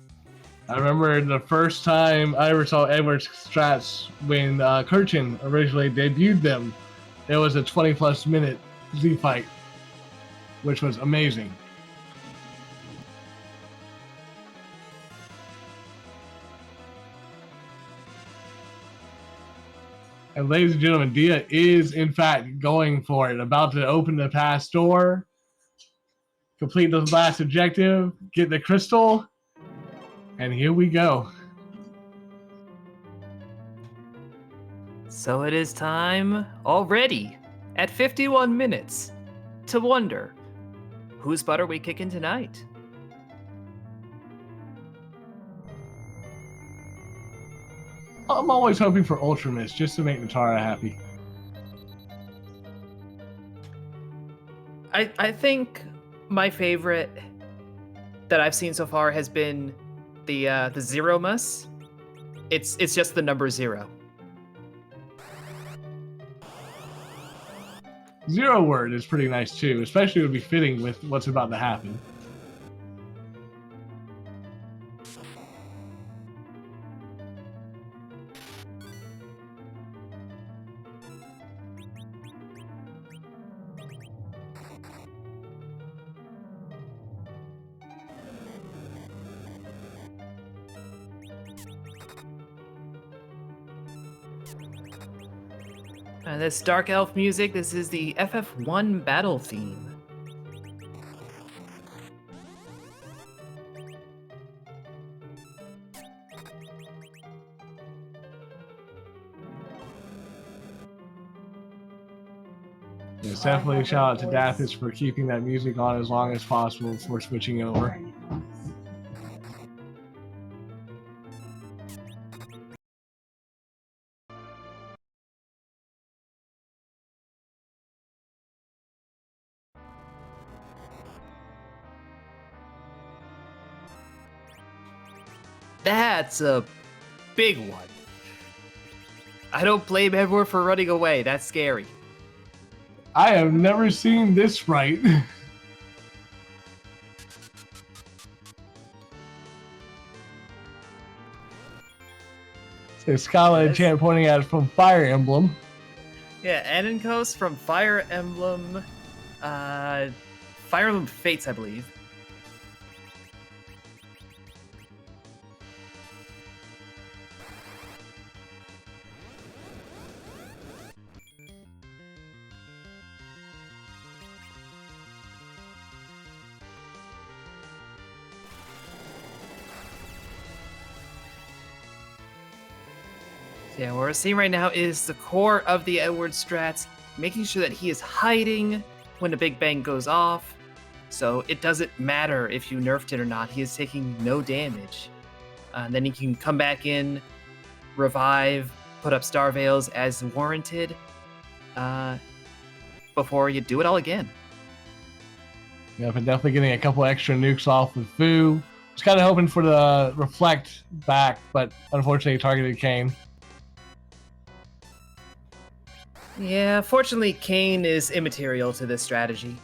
I remember the first time I ever saw Edward strats when Kirchen originally debuted them. It was a 20-plus minute Z fight, which was amazing. And ladies and gentlemen, Dia is in fact going for it. About to open the pass door, complete the last objective, get the crystal, and here we go. So it is time already at 51 minutes to wonder, whose butt are we kicking tonight? I'm always hoping for Ultramis just to make Natara happy. I think my favorite that I've seen so far has been the Zeromus. It's just the number 0. Zero word is pretty nice too, especially would be fitting with what's about to happen. This Dark Elf music, this is the FF1 battle theme. Yes, definitely a shout out to Daphis for keeping that music on as long as possible before switching over. That's a big one. I don't blame everyone for running away. That's scary. I have never seen this right. So Scala and Chant pointing at it from Fire Emblem. Yeah, Aninkos from Fire Emblem Fates, I believe. Yeah, what we're seeing right now is the core of the Edward strats, making sure that he is hiding when the Big Bang goes off, so it doesn't matter if you nerfed it or not, he is taking no damage. And then he can come back in, revive, put up Star Veils as warranted, before you do it all again. Yeah, but definitely getting a couple extra nukes off with Fu. Was kind of hoping for the reflect back, but unfortunately targeted Kane. Yeah, fortunately, Kane is immaterial to this strategy.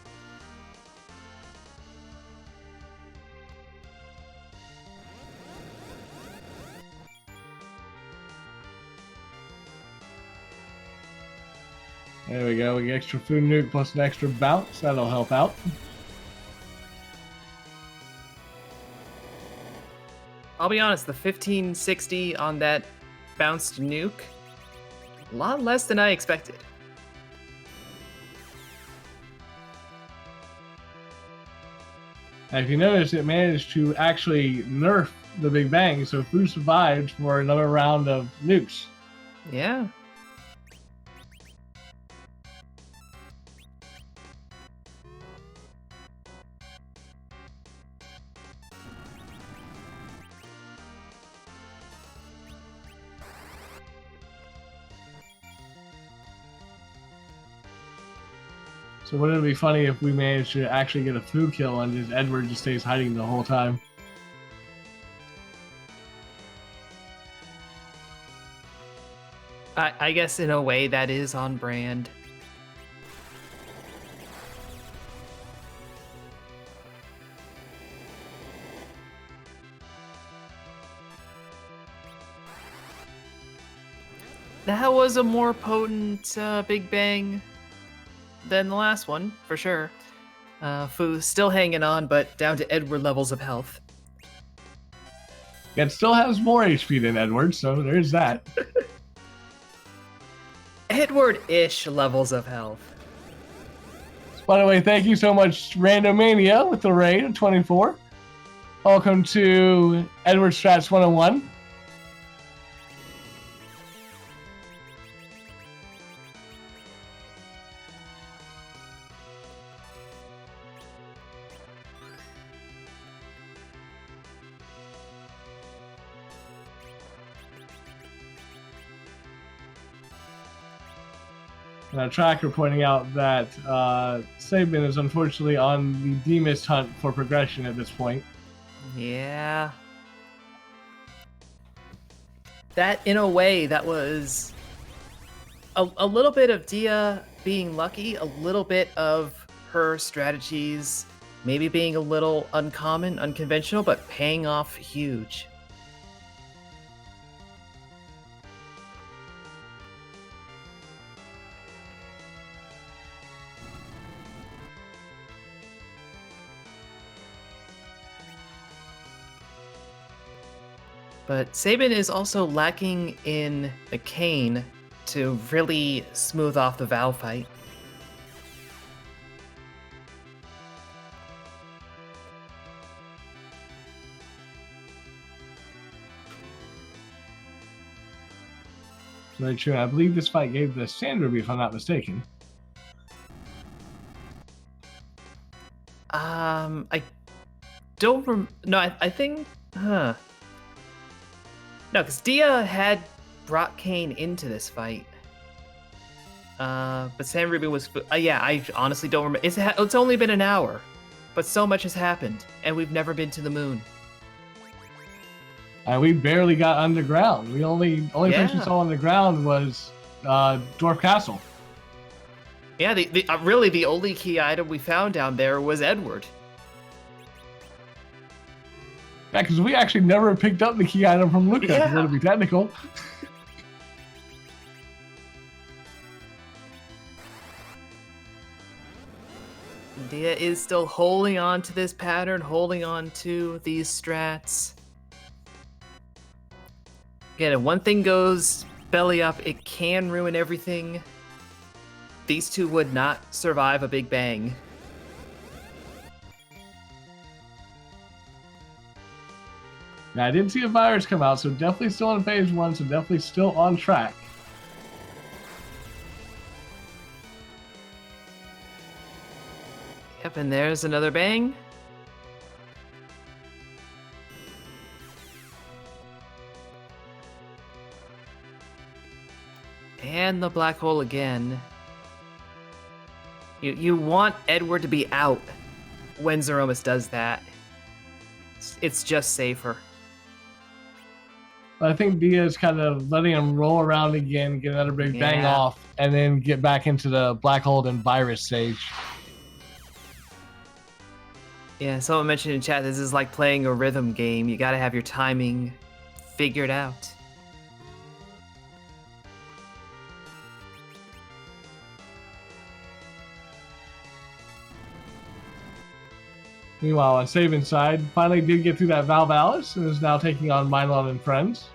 There we go. We get extra food nuke plus an extra bounce. That'll help out. I'll be honest, the 1560 on that bounced nuke, a lot less than I expected. And if you notice, it managed to actually nerf the Big Bang, so Fu survived for another round of nukes. Yeah. So wouldn't it be funny if we managed to actually get a Fu kill and just Edward just stays hiding the whole time? I guess in a way that is on brand. That was a more potent Big Bang than the last one, for sure. Fu still hanging on, but down to Edward levels of health. It still has more HP than Edward, so there's that. Edward-ish levels of health. By the way, thank you so much, Randomania, with the raid of 24. Welcome to Edward Strats 101. Tracker pointing out that Sabin is unfortunately on the Demas hunt for progression at this point. Yeah. That, in a way, that was a little bit of Dia being lucky, a little bit of her strategies maybe being a little uncommon, unconventional, but paying off huge. But Sabin is also lacking in the cane to really smooth off the Val fight. Very true. I believe this fight gave the Sand Ruby, if I'm not mistaken. I don't no, I think, no, because Dia had brought Kane into this fight. But Sand Ruby was, yeah, I honestly don't remember. It's only been an hour, but so much has happened, and we've never been to the moon. We barely got underground. We only place we saw underground was Dwarf Castle. Yeah, really the only key item we found down there was Edward. Yeah, because we actually never picked up the key item from Luca. Yeah. If we're to be technical. Dia is still holding on to this pattern, holding on to these strats. Again, if one thing goes belly up, it can ruin everything. These two would not survive a Big Bang. Now, I didn't see a virus come out, so definitely still on phase 1, so definitely still on track. Yep, and there's another bang. And the black hole again. You want Edward to be out when Zeromus does that. It's just safer. I think Dia is kind of letting him roll around again, get another big bang off, and then get back into the black hole and virus stage. Yeah, someone mentioned in chat, this is like playing a rhythm game. You gotta have your timing figured out. Meanwhile, on Sabin's side, finally did get through that Valve Alice and is now taking on Mylon and friends.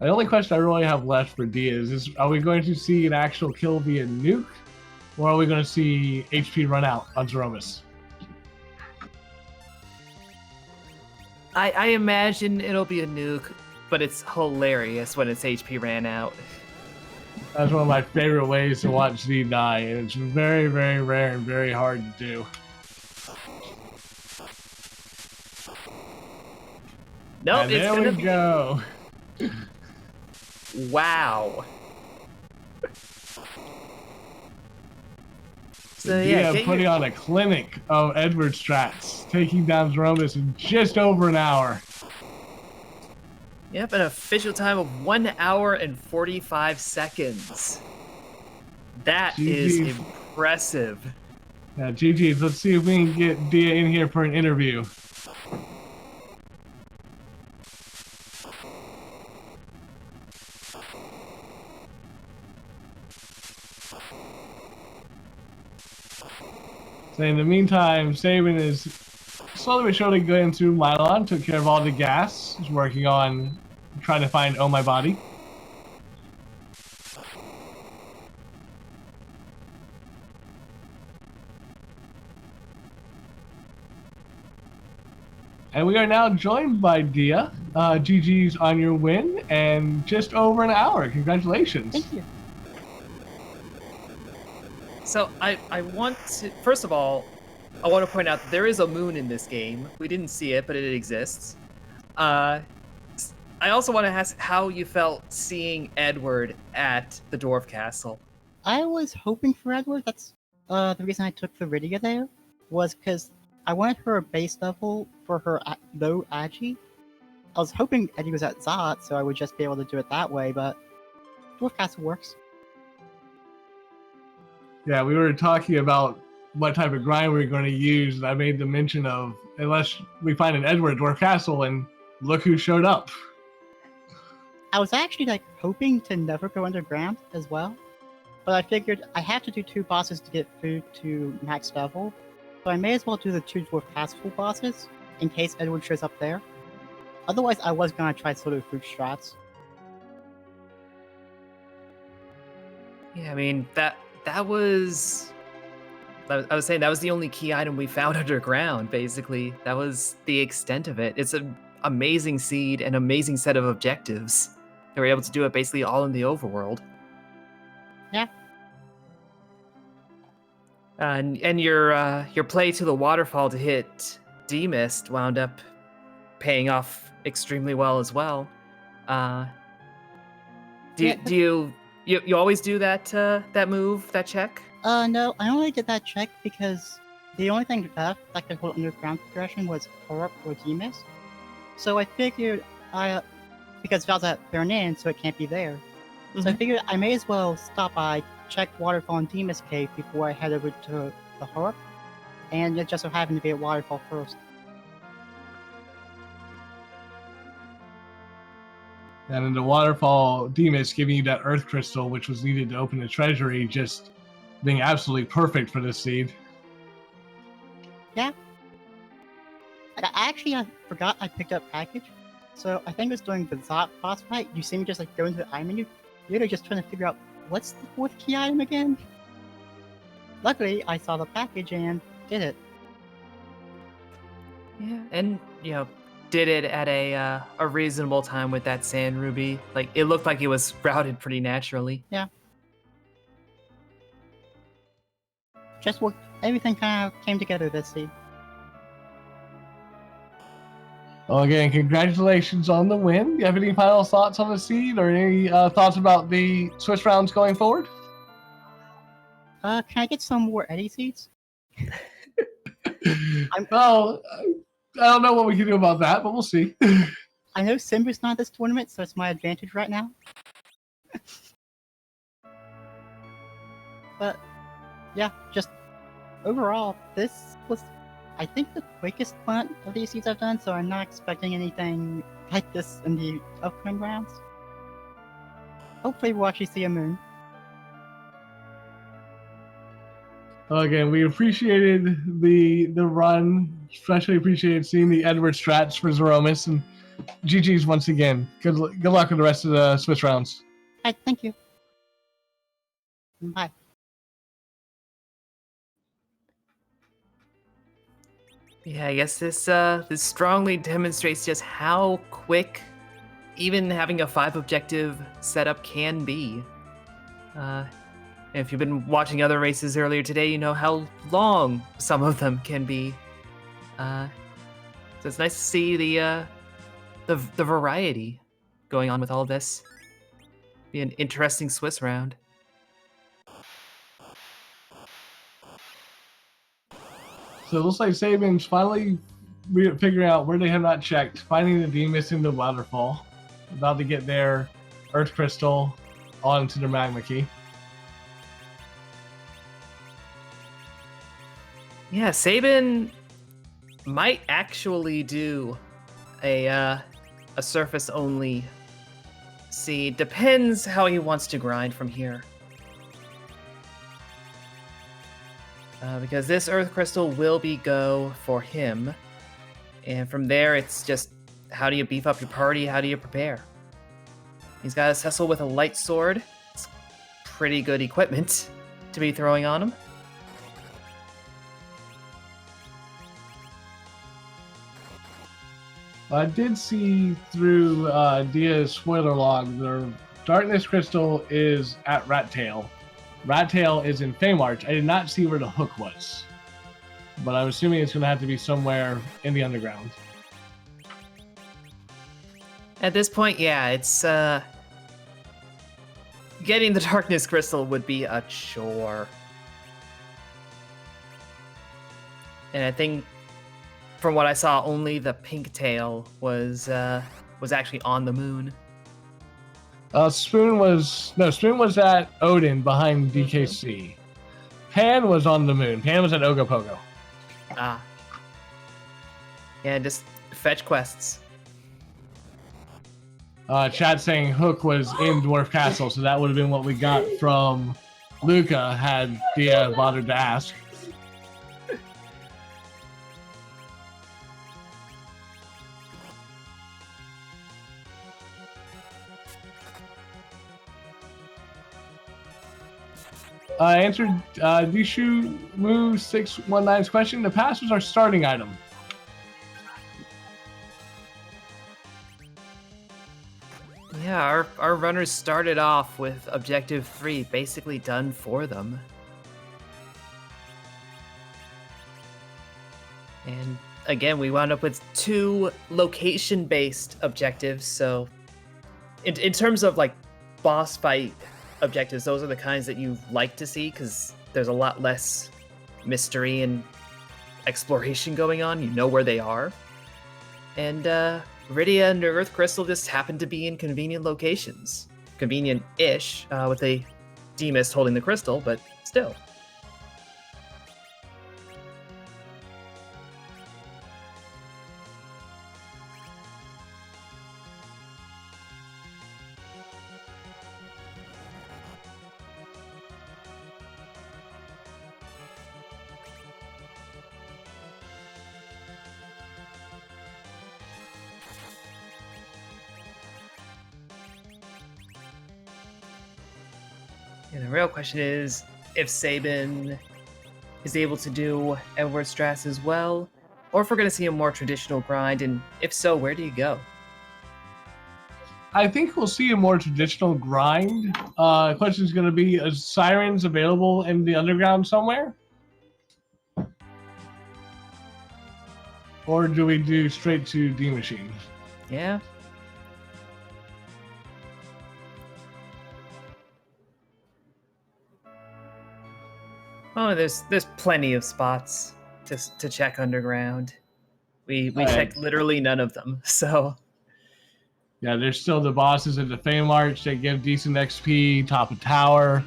The only question I really have left for Dia is are we going to see an actual kill via nuke, or are we going to see HP run out on Zeromus? I imagine it'll be a nuke, but it's hilarious when its HP ran out. That's one of my favorite ways to watch Z die, and it's very, very rare and very hard to do. Nope, and there we go. Wow. So yeah, putting on a clinic of Edward strats, taking down Zeromus in just over an hour. Yep, an official time of 1 hour and 45 seconds. That is impressive. Now, GG's, let's see if we can get Dia in here for an interview. So in the meantime, Sabin is slowly but surely going through Mylon, took care of all the gas, is working on trying to find Oh My Body. And we are now joined by Dia. GG's on your win, and just over an hour. Congratulations. Thank you. So I want to, first of all, I want to point out that there is a moon in this game. We didn't see it, but it exists. I also want to ask how you felt seeing Edward at the Dwarf Castle. I was hoping for Edward. That's the reason I took Viridia there, was because I wanted her base level for her low Agi. I was hoping Eddie was at Zot, so I would just be able to do it that way, but Dwarf Castle works. Yeah, we were talking about what type of grind we were going to use, and I made the mention of, unless we find an Edward Dwarf Castle, and look who showed up. I was actually hoping to never go underground as well, but I figured I have to do 2 bosses to get food to max level, so I may as well do the 2 Dwarf Castle bosses in case Edward shows up there. Otherwise, I was gonna try solo food strats. Yeah, I mean that was. I was saying that was the only key item we found underground. Basically, that was the extent of it. It's an amazing seed, an amazing set of objectives. They were able to do it basically all in the overworld. Yeah. And your play to the waterfall to hit D-Mist wound up paying off extremely well as well. Do you always do that move, that check? No, I only did that check because the only thing left that could hold underground progression was Horror or D-Mist. So I figured because Val's at Fernan, so it can't be there. Mm-hmm. So I figured I may as well stop by, check Waterfall and D-Mist Cave before I head over to the Horror. And it just so happened to be at Waterfall first. And in the Waterfall, D-Mist giving you that Earth Crystal, which was needed to open the treasury, just being absolutely perfect for this seed. Yeah. I forgot I picked up package. So I think it was during the Zot boss fight. You see me just go into the item menu. You're just trying to figure out what's the 4th key item again. Luckily, I saw the package and did it. Yeah, and did it at a reasonable time with that sand ruby. It looked like it was routed pretty naturally. Yeah. Just everything kind of came together this seed. Well, again, congratulations on the win. Do you have any final thoughts on the seed, or any thoughts about the Swiss rounds going forward? Can I get some more Eddie seeds? Well, I don't know what we can do about that, but we'll see. I know Simba's not this tournament, so it's my advantage right now. But yeah, just overall, this was, I think, the quickest one of these seeds I've done, so I'm not expecting anything like this in the upcoming rounds. Hopefully we'll actually see a moon. Well, again, we appreciated the run, especially appreciated seeing the Edward strats for Zeromus, and GG's once again. Good luck with the rest of the Swiss rounds. All right, thank you. Bye. Yeah, I guess this strongly demonstrates just how quick even having a 5 objective setup can be. If you've been watching other races earlier today, you know how long some of them can be. So it's nice to see the variety going on with all of this. Be an interesting Swiss round. So it looks like Sabin's finally figuring out where they have not checked, finding the D-Mist in the waterfall, about to get their Earth Crystal onto their Magma Key. Yeah, Sabin might actually do a surface-only seed. Depends how he wants to grind from here. Because this Earth Crystal will be go for him. And from there, it's just, how do you beef up your party? How do you prepare? He's got a Cecil with a light sword. It's pretty good equipment to be throwing on him. I did see through Dia's spoiler log, the Darkness Crystal is at Rat Tail. Rat Tail is in Feymarch. I did not see where the hook was. but I'm assuming it's going to have to be somewhere in the underground. At this point, yeah, it's getting the darkness crystal would be a chore. And I think from what I saw, only the pink tail was actually on the moon. Spoon was at Odin behind DKC. Pan was on the moon. Pan was at Ogopogo. Ah. Yeah, just fetch quests. Chat saying Hook was in Dwarf Castle, so that would have been what we got from Luca had Dia bothered to ask. Answered Dishu Moo 619's question. The pass was our starting item. Yeah, our runners started off with Objective 3 basically done for them. And again, we wound up with 2 location-based objectives, so in terms of like boss fight objectives, those are the kinds that you like to see because there's a lot less mystery and exploration going on. You know where they are. And Rydia and Earth Crystal just happen to be in convenient locations. Convenient-ish, with a D-Mist holding the crystal, but still. And the real question is if Sabin is able to do Edward Strass as well, or if we're going to see a more traditional grind, and if so, where do you go? I think we'll see a more traditional grind. Question is going to be, is Sirens available in the underground somewhere? Or do we do straight to D-Machine? Yeah. Oh, there's plenty of spots to check underground. We checked literally none of them, so. Yeah, there's still the bosses at the Fame Arch that give decent XP, top of tower.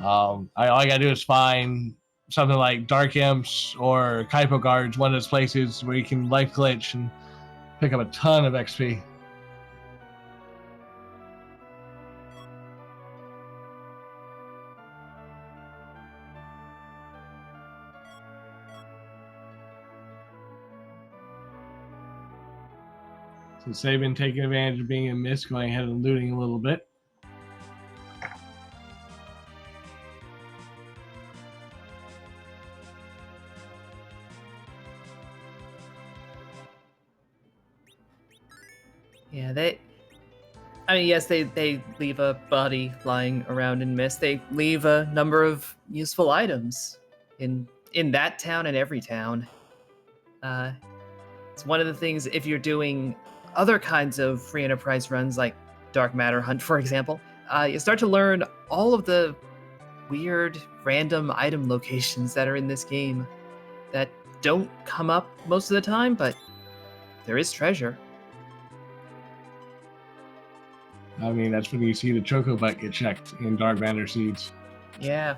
All I gotta do is find something like Dark Imps or Kaipo Guards, one of those places where you can life glitch and pick up a ton of XP. So Sabin taking advantage of being in Mist, going ahead and looting a little bit. Yeah, yes, they leave a body lying around in Mist. They leave a number of useful items in that town and every town. It's one of the things, if you're doing other kinds of free enterprise runs like Dark Matter Hunt, for example, you start to learn all of the weird random item locations that are in this game that don't come up most of the time, but there is treasure. I mean, that's when you see the Choco Butt get checked in Dark Banner Seeds. Yeah.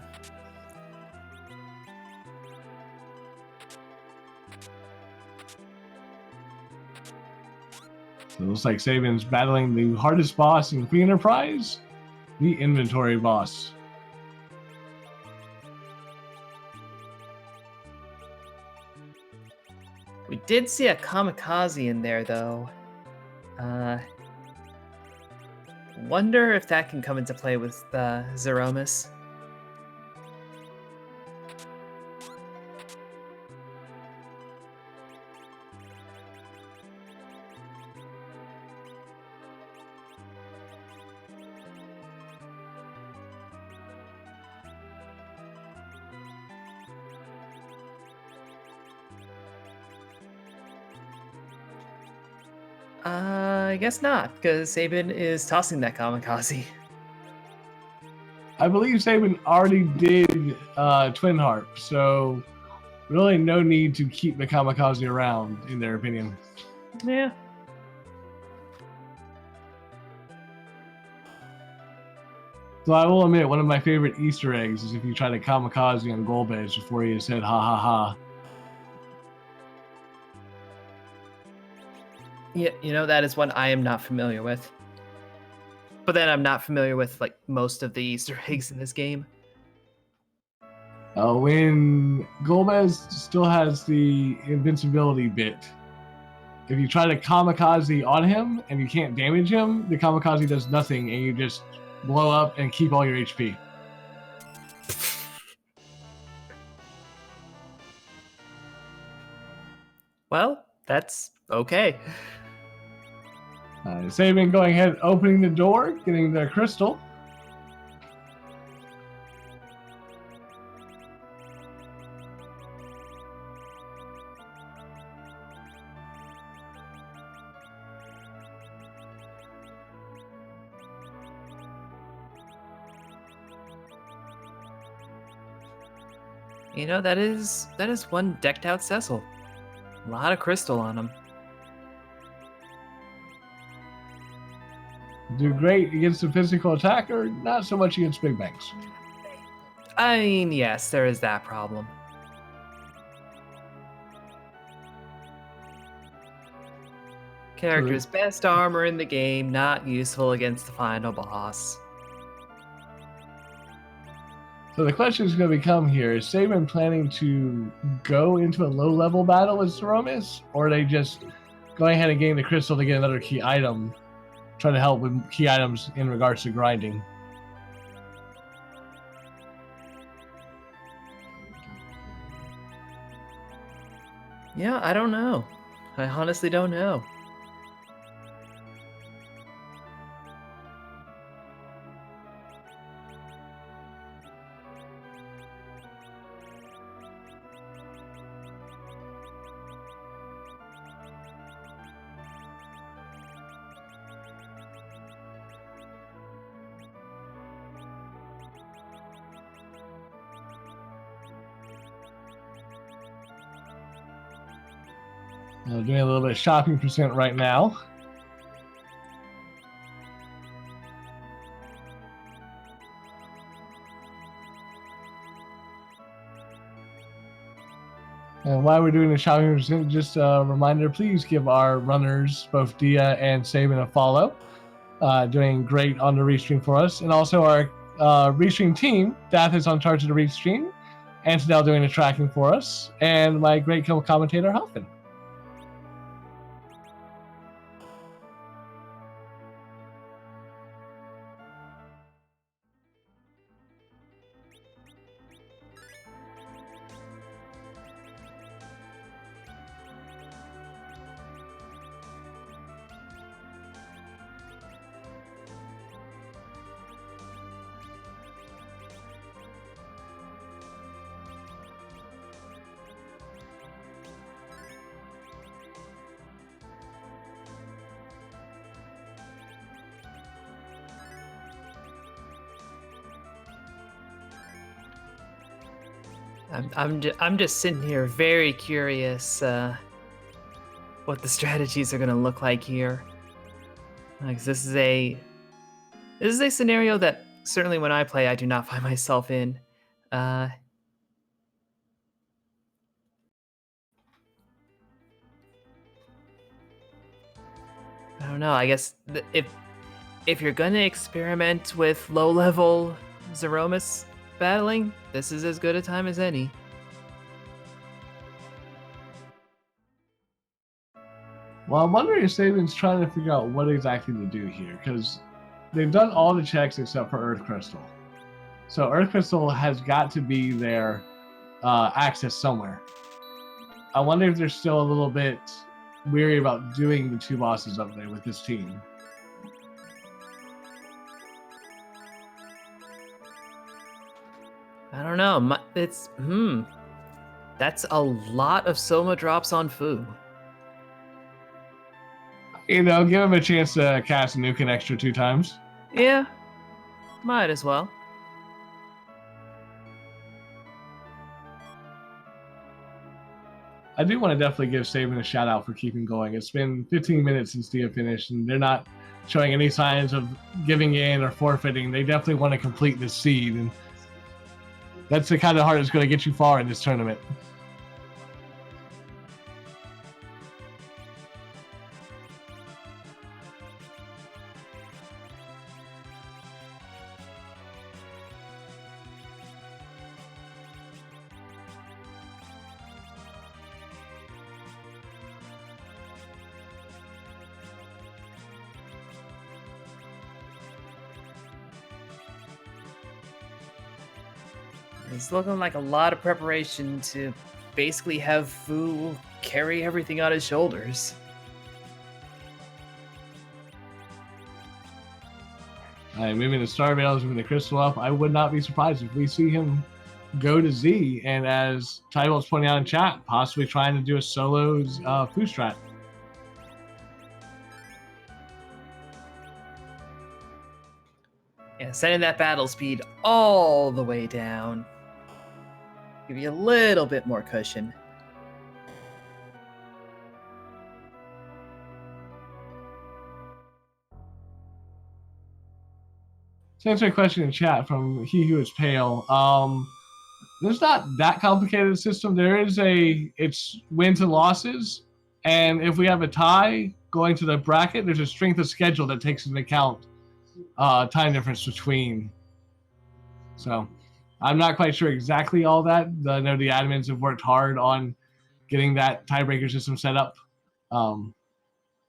So it looks like Sabin's battling the hardest boss in Free Enterprise, the inventory boss. We did see a kamikaze in there, though. Wonder if that can come into play with Zeromus. I guess not, because Sabin is tossing that kamikaze. I believe Sabin already did Twin Harp, so really no need to keep the kamikaze around, in their opinion. Yeah. So I will admit, one of my favorite Easter eggs is if you try to kamikaze on Golbez before he said ha ha ha. Yeah, that is one I am not familiar with. But then I'm not familiar with like most of the Easter eggs in this game. When Golbez still has the invincibility bit, if you try to kamikaze on him and you can't damage him, the kamikaze does nothing and you just blow up and keep all your HP. Well, that's okay. Sabin going ahead, opening the door, getting the crystal. That is one decked out Cecil. A lot of crystal on him. Do great against a physical attacker, not so much against big banks. I mean, yes, there is that problem. Character's best armor in the game, not useful against the final boss. So the question is going to become here, is Sabin planning to go into a low-level battle with Zeromus, or are they just going ahead and getting the crystal to get another key item, trying to help with key items in regards to grinding? Yeah, I don't know. I honestly don't know. Doing a little bit of shopping percent right now. And while we're doing the shopping percent, just a reminder, please give our runners, both Dia and Sabin, a follow. Doing great on the restream for us. And also our restream team, Dath is on charge of the restream, Antonell doing the tracking for us, and my great commentator, Huffin. I'm just sitting here very curious what the strategies are going to look like here. Like this is a scenario that certainly when I play I do not find myself in. I don't know. I guess if you're going to experiment with low-level Zeromus battling, this is as good a time as any. Well, I'm wondering if Sabin's trying to figure out what exactly to do here, because they've done all the checks except for Earth Crystal. So Earth Crystal has got to be their access somewhere. I wonder if they're still a little bit weary about doing the two bosses up there with this team. I don't know. That's a lot of Soma drops on Fu. You know, give him a chance to cast Nuke an extra 2 times. Yeah, might as well. I do want to definitely give Sabin a shout out for keeping going. It's been 15 minutes since Dia finished, and they're not showing any signs of giving in or forfeiting. They definitely want to complete this seed, and that's the kind of heart that's going to get you far in this tournament. It's looking like a lot of preparation to basically have Fu carry everything on his shoulders. Moving the Star Veils, moving the Crystal up, I would not be surprised if we see him go to Z, and as Tybalt's pointing out in chat, possibly trying to do a solo Fu strat. Yeah, sending that battle speed all the way down. Give you a little bit more cushion. To answer a question in chat from He Who Is Pale, there's not that complicated a system. It's wins and losses, and if we have a tie going to the bracket, there's a strength of schedule that takes into account time difference between. So I'm not quite sure exactly all that. I know the admins have worked hard on getting that tiebreaker system set up, but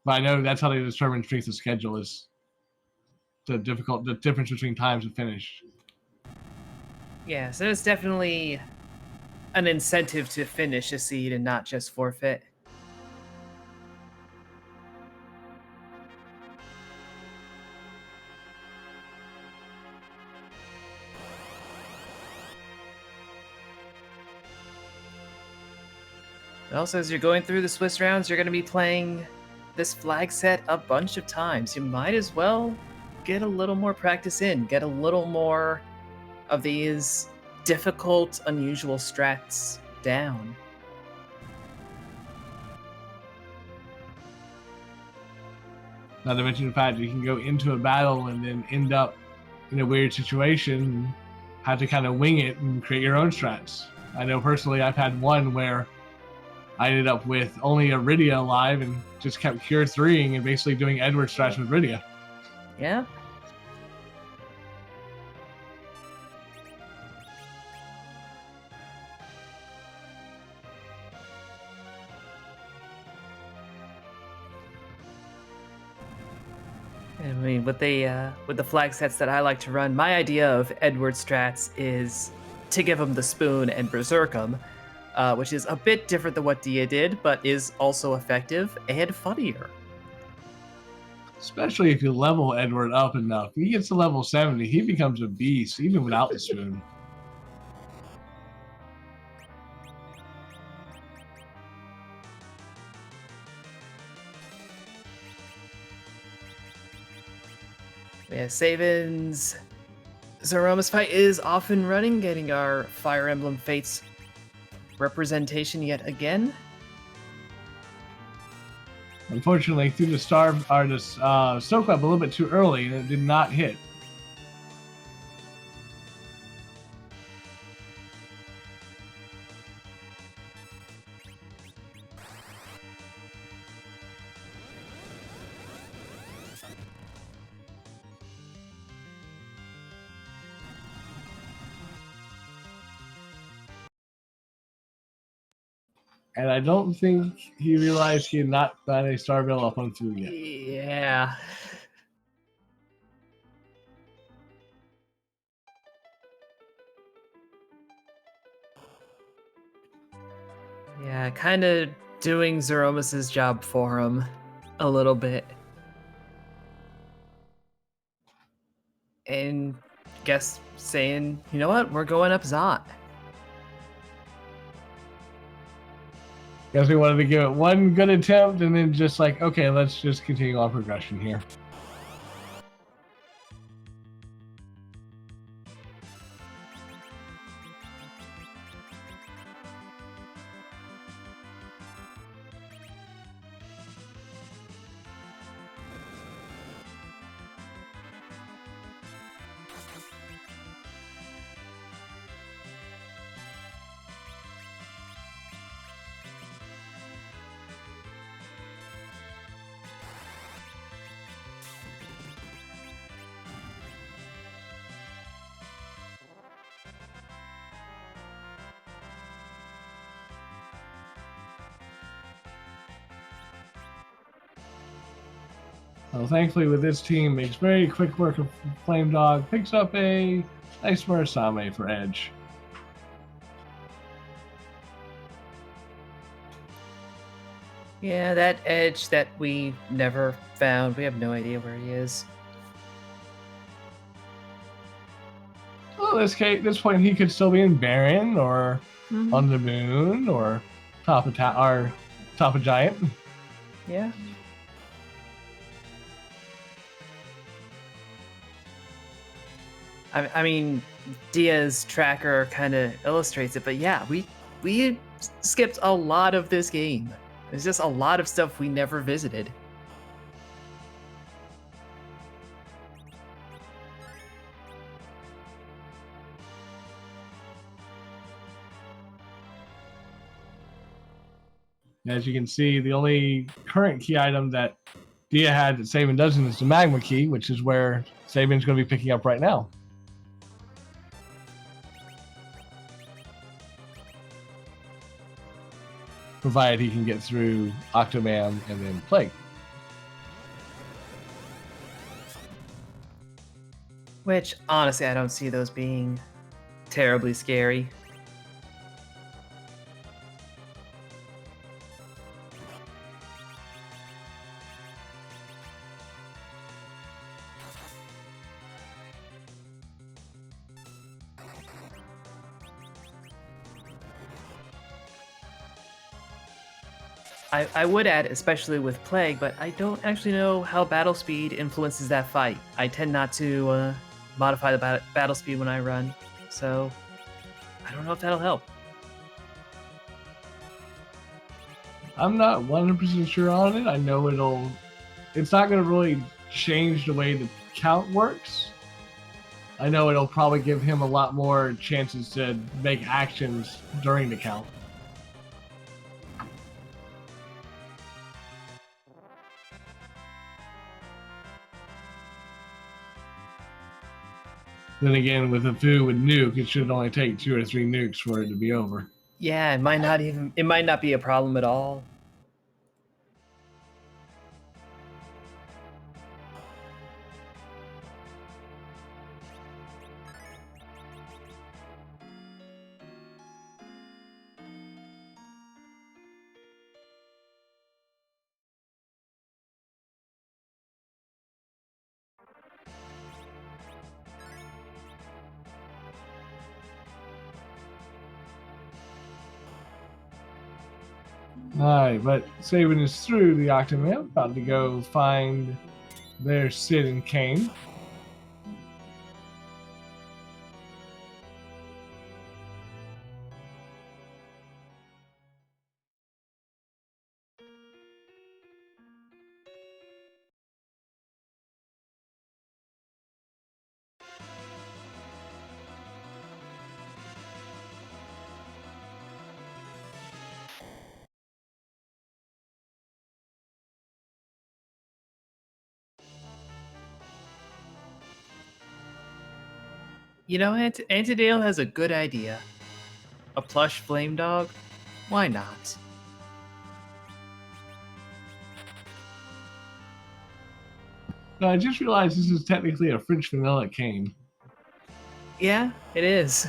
I know that's how they determine strength of schedule is the difference between times of finish. Yeah, so it's definitely an incentive to finish a seed and not just forfeit. Also, as you're going through the Swiss rounds, you're going to be playing this flag set a bunch of times. You might as well get a little more practice in, get a little more of these difficult, unusual strats down. Not to mention the fact you can go into a battle and then end up in a weird situation, have to kind of wing it and create your own strats. I know personally I've had one where I ended up with only Iridia alive and just kept Cure 3ing and basically doing Edward strats with Iridia. Yeah. I mean, with the flag sets that I like to run, my idea of Edward strats is to give him the spoon and berserk him, which is a bit different than what Dia did, but is also effective and funnier. Especially if you level Edward up enough. If he gets to level 70, he becomes a beast, even without the spoon. Yeah, Sabin's Zeromus fight is off and running, getting our Fire Emblem Fates representation yet again. Unfortunately, threw the star or the soak up a little bit too early, and it did not hit. And I don't think he realized he had not got a Star Veil up on Fu yet. Yeah. Yeah, kind of doing Zeromus's job for him a little bit. And guess saying, you know what, we're going up Zot. Guess we wanted to give it one good attempt and then just like, okay, let's just continue our progression here. So thankfully with this team, makes very quick work of Flame Dog, picks up a nice Murasame for Edge. Yeah, that Edge that we never found. We have no idea where he is. Well, this point, he could still be in Baron or Mhm. on the moon or top of Giant. Yeah. I mean, Dia's tracker kind of illustrates it, but yeah, we skipped a lot of this game. There's just a lot of stuff we never visited. As you can see, the only current key item that Dia had that Sabin doesn't is the Magma Key, which is where Sabin's going to be picking up right now. Provided he can get through Octoman and then Plague. Which, honestly, I don't see those being terribly scary. I would add, especially with Plague, but I don't actually know how battle speed influences that fight. I tend not to modify the battle speed when I run, so I don't know if that'll help. I'm not 100% sure on it. I know it's not going to really change the way the count works. I know it'll probably give him a lot more chances to make actions during the count. Then again, with a Fu with nuke, it should only take 2 or 3 nukes for it to be over. Yeah, it might not be a problem at all. Alright, but Sabin is through the Octoman, about to go find their Sid and Kane. You know, Antidale has a good idea. A plush flame dog? Why not? No, I just realized this is technically a French vanilla Kane. Yeah, it is.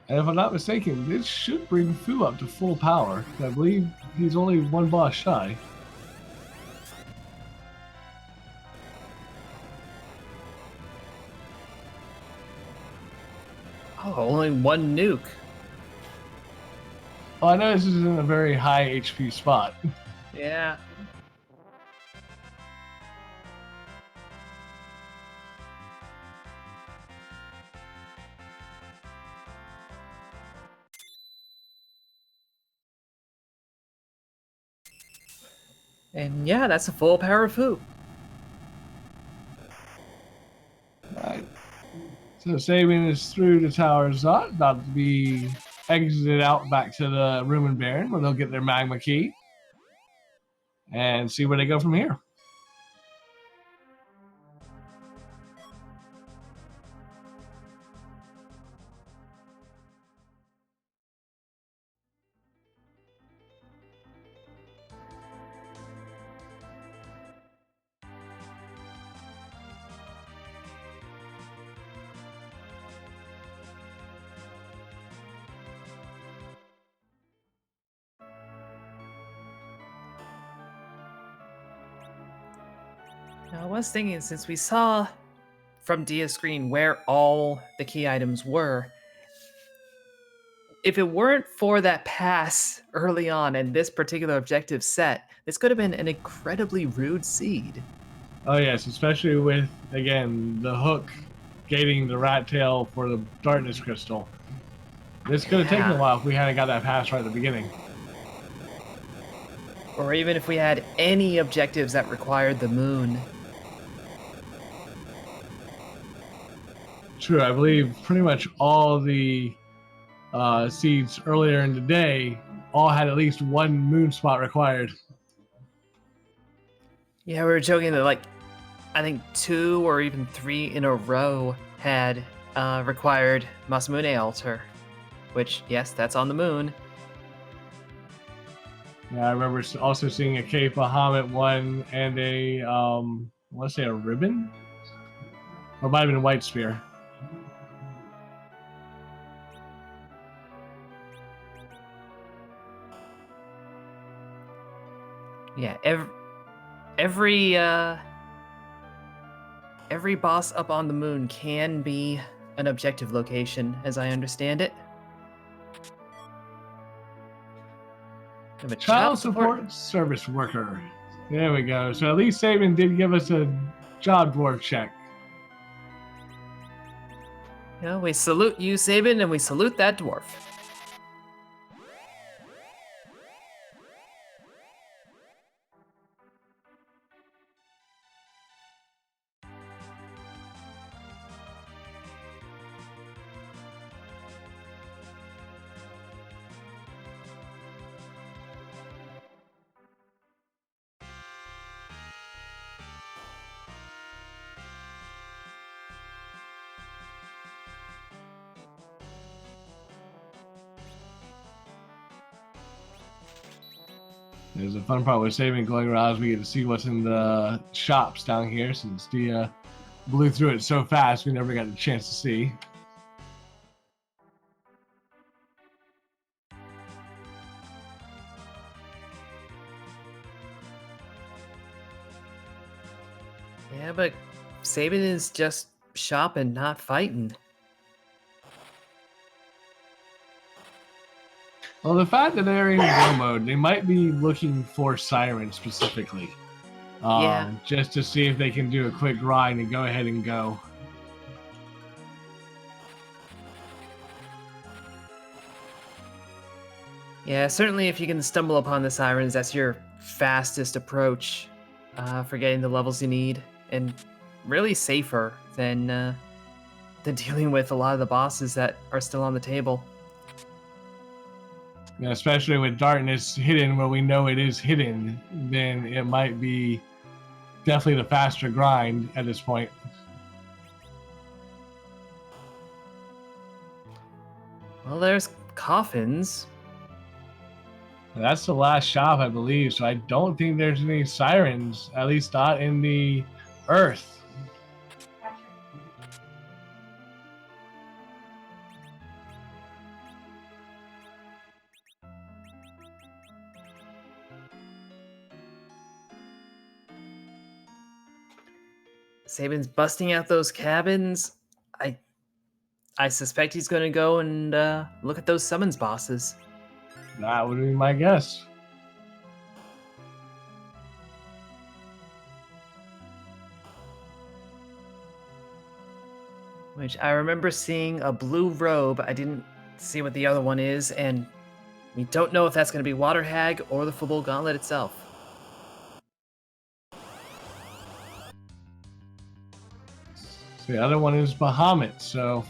And if I'm not mistaken, this should bring Fu up to full power. I believe He's only one boss shy. Oh, only one nuke. Well, I know this is in a very high HP spot. Yeah. And yeah, that's a full power of Fu. Alright. So Sabin is through the Tower Zot, about to be exited out back to the Rumen Baron, where they'll get their magma key and see where they go from here. Now, I was thinking, since we saw from Dia's screen where all the key items were, if it weren't for that pass early on and this particular objective set, this could have been an incredibly rude seed. Oh yes, especially with, again, the hook gating the rat tail for the darkness crystal. This could have taken a Yeah. while if we hadn't got that pass right at the beginning. Or even if we had any objectives that required the moon. True, I believe pretty much all the seeds earlier in the day all had at least one moon spot required. Yeah, we were joking that, like, I think 2 or even 3 in a row had required Masamune altar, which, yes, that's on the moon. Yeah, I remember also seeing a Cape Bahamut one and a, I want to say a ribbon? Or it might have been a white spear. Yeah, every boss up on the moon can be an objective location, as I understand it. We have a Child support service worker. There we go. So at least Sabin did give us a job dwarf check. Yeah, we salute you, Sabin, and we salute that dwarf. There's a fun part with Sabin going around as we get to see what's in the shops down here, since Dia blew through it so fast we never got a chance to see. Yeah, but Sabin is just shopping, not fighting. Well, the fact that they're in go mode, they might be looking for Siren specifically. Yeah. Just to see if they can do a quick grind and go ahead and go. Yeah, certainly if you can stumble upon the sirens, that's your fastest approach for getting the levels you need, and really safer than dealing with a lot of the bosses that are still on the table. Yeah, especially with darkness hidden where we know it is hidden, then it might be definitely the faster grind at this point. Well, there's coffins. That's the last shop, I believe, so I don't think there's any sirens, at least not in the earth. Saban's busting out those cabins. I suspect he's going to go and look at those summons bosses. That would be my guess. Which I remember seeing a blue robe. I didn't see what the other one is, and we don't know if that's going to be Water Hag or the Fabul Gauntlet itself. So the other one is Bahamut, so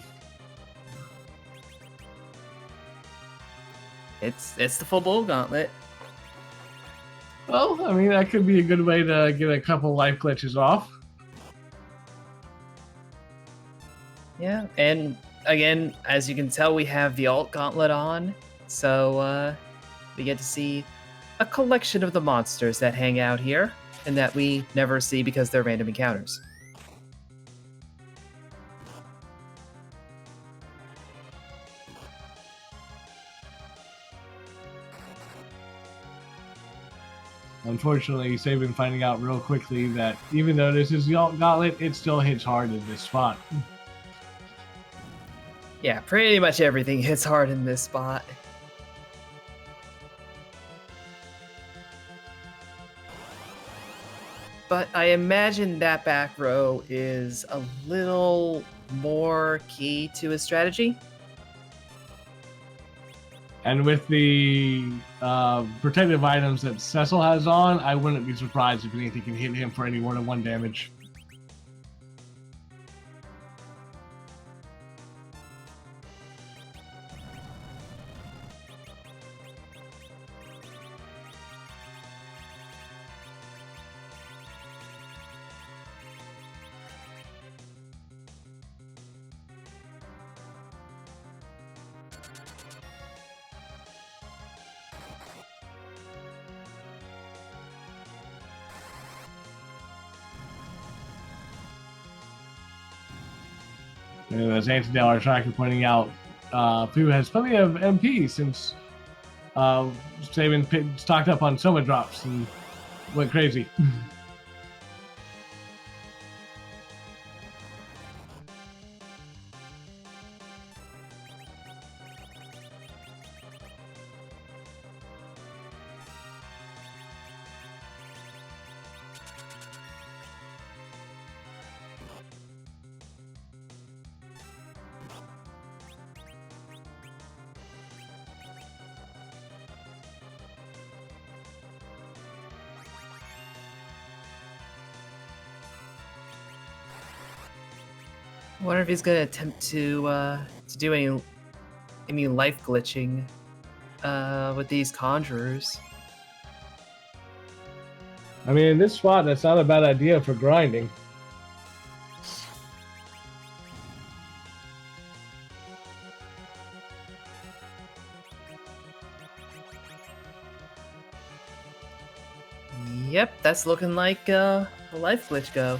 It's the Fabul Gauntlet. well, I mean that could be a good way to get a couple life glitches off. Yeah, and again, as you can tell, we have the Alt Gauntlet on, so we get to see a collection of the monsters that hang out here, and that we never see because they're random encounters. Unfortunately, Saban finding out real quickly that even though this is the Alt Gauntlet, it still hits hard in this spot. Yeah, pretty much everything hits hard in this spot. But I imagine that back row is a little more key to his strategy. And with the protective items that Cecil has on, I wouldn't be surprised if anything can hit him for any more than 1 damage. And as Antidale are tracking pointing out, Fu has plenty of MP since Saban stocked up on Soma drops and went crazy. I wonder if he's gonna attempt to do any life glitching with these conjurers. I mean, in this spot, that's not a bad idea for grinding. Yep, that's looking like a life glitch go.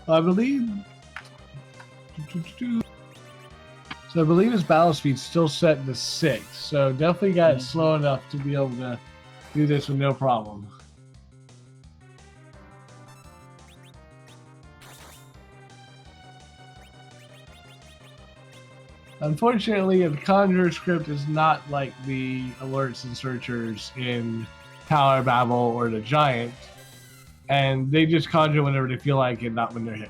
I believe. So I believe his battle speed's still set to 6, so definitely got it slow enough to be able to do this with no problem. Unfortunately, the Conjurer script is not like the alerts and searchers in Tower Babel or the Giant, and they just conjure whenever they feel like it, not when they're hit.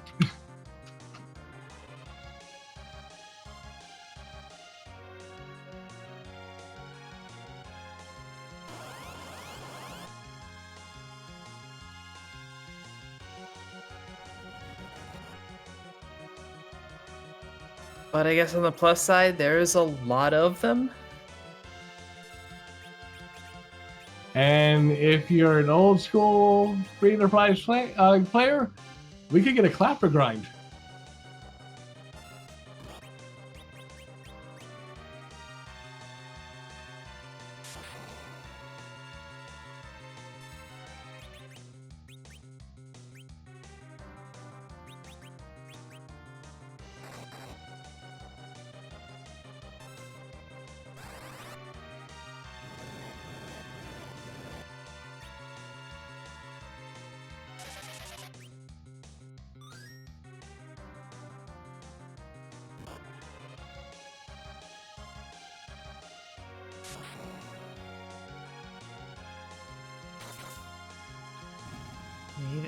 But I guess on the plus side, there's a lot of them. And if you're an old school free enterprise player, we could get a clapper grind.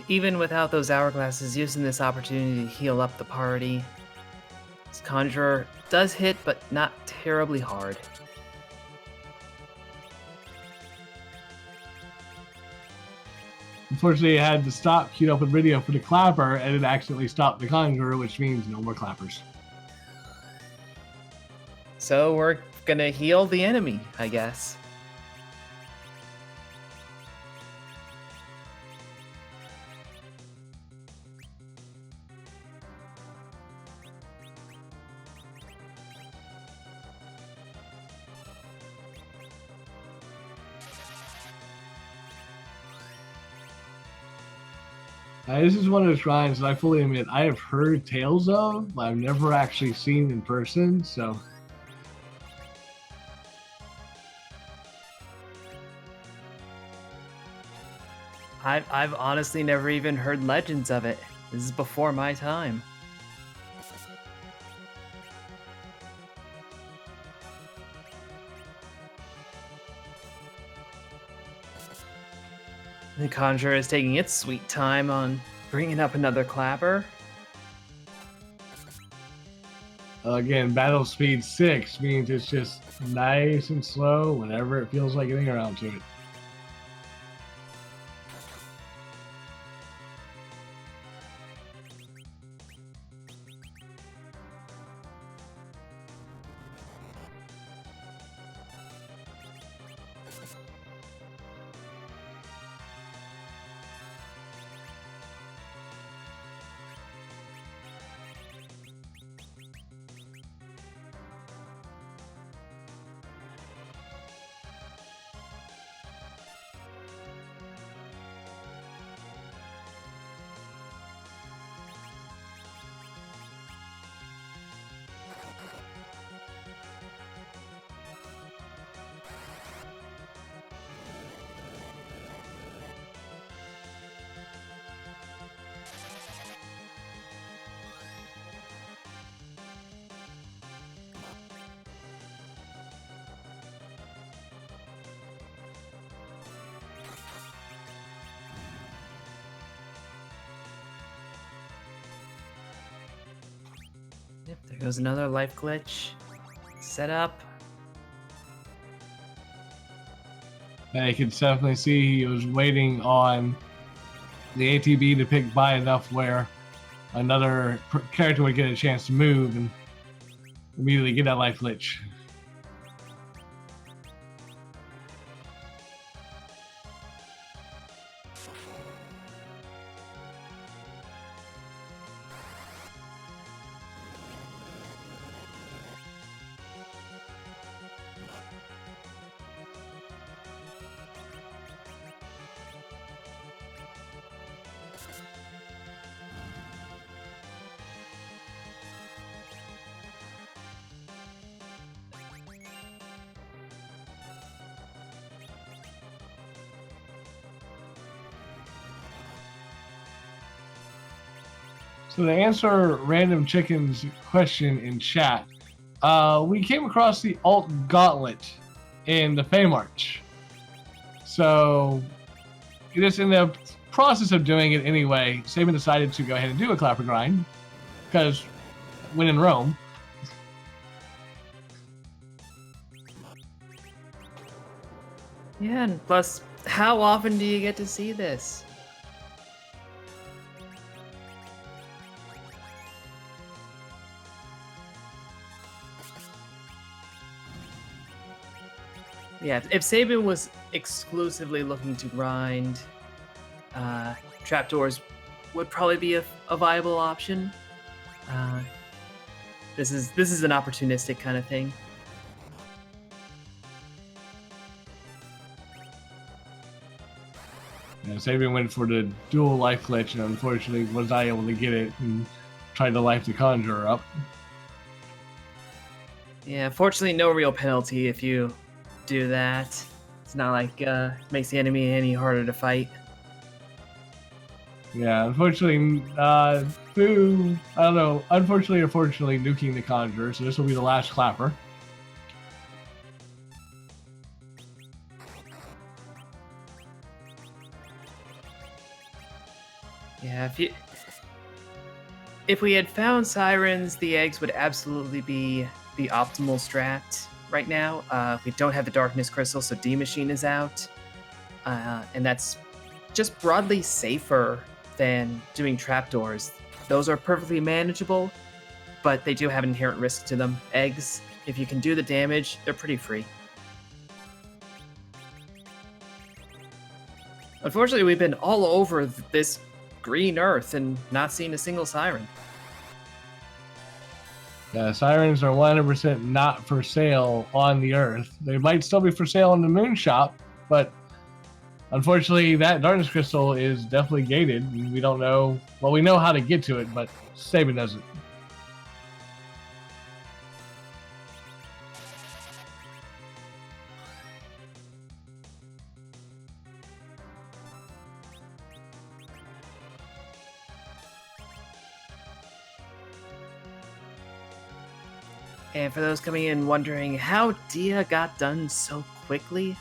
Even without those hourglasses, using this opportunity to heal up the party. This Conjurer does hit, but not terribly hard. Unfortunately, I had to stop, queued up a video for the clapper, and it accidentally stopped the Conjurer, which means no more clappers. So we're gonna heal the enemy, I guess. This is one of the shrines that I fully admit I have heard tales of, but I've never actually seen in person, so... I've honestly never even heard legends of it. This is before my time. The Conjurer is taking its sweet time on bringing up another clapper. Again, battle speed 6 means it's just nice and slow whenever it feels like getting around to it. Yep, there goes another life glitch. Set up. I could definitely see he was waiting on the ATB to pick by enough where another character would get a chance to move and immediately get that life glitch. So to answer Random Chicken's question in chat, we came across the Alt Gauntlet in the Fey March. So just in the process of doing it anyway, Sabin decided to go ahead and do a clapper grind, because when in Rome. Yeah, and plus, how often do you get to see this? Yeah, if Sabin was exclusively looking to grind, trapdoors would probably be a viable option. This is an opportunistic kind of thing. Yeah, Sabin went for the dual life glitch and unfortunately was not able to get it and tried to life the Conjurer up. Yeah, fortunately, no real penalty if you do that. It's not like makes the enemy any harder to fight. Yeah, unfortunately, through, I don't know, unfortunately or fortunately, nuking the Conjurer, so this will be the last clapper. Yeah, if we had found sirens, the eggs would absolutely be the optimal strat right now. We don't have the darkness crystal, so D Machine is out. And that's just broadly safer than doing trapdoors. Those are perfectly manageable, but they do have an inherent risk to them. Eggs, if you can do the damage, they're pretty free. Unfortunately, we've been all over this green earth and not seen a single siren. Yeah, sirens are 100% not for sale on the Earth. They might still be for sale in the Moon Shop, but unfortunately, that darkness crystal is definitely gated. And we don't know. Well, we know how to get to it, but Sabin doesn't. And for those coming in wondering how Dia got done so quickly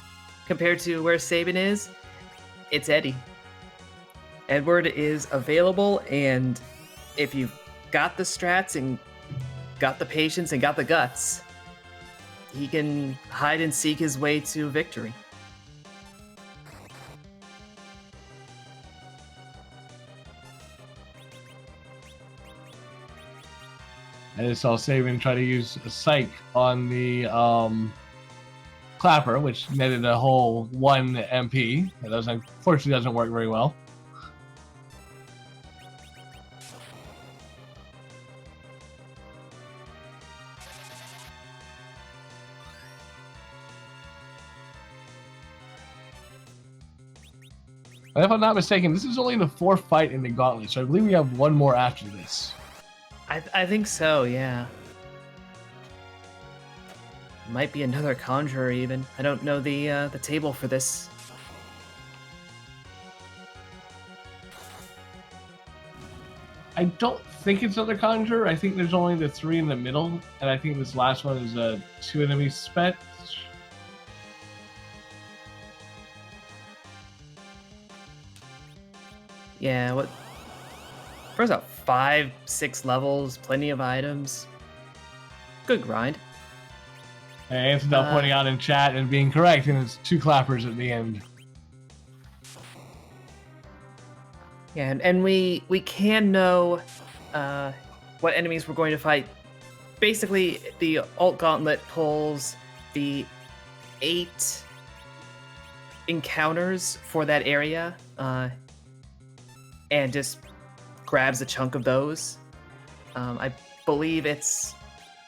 compared to where Sabin is, it's Eddie. Edward is available, and if you've got the strats and got the patience and got the guts, he can hide and seek his way to victory. I just saw Sabin try to use a psych on the Clapper, which netted a whole 1 MP. It unfortunately doesn't work very well. And if I'm not mistaken, this is only the 4th fight in the Gauntlet, so I believe we have one more after this. I think so, yeah. Might be another Conjurer even. I don't know the table for this. I don't think it's another Conjurer. I think there's only the 3 in the middle, and I think this last one is a 2 enemy spec. Yeah, what? Where's that? 5, 6 levels, plenty of items. Good grind. And Antonel pointing out in chat and being correct, and it's 2 clappers at the end. Yeah, and we can know what enemies we're going to fight. Basically, the Alt Gauntlet pulls the 8 encounters for that area, and just grabs a chunk of those. I believe it's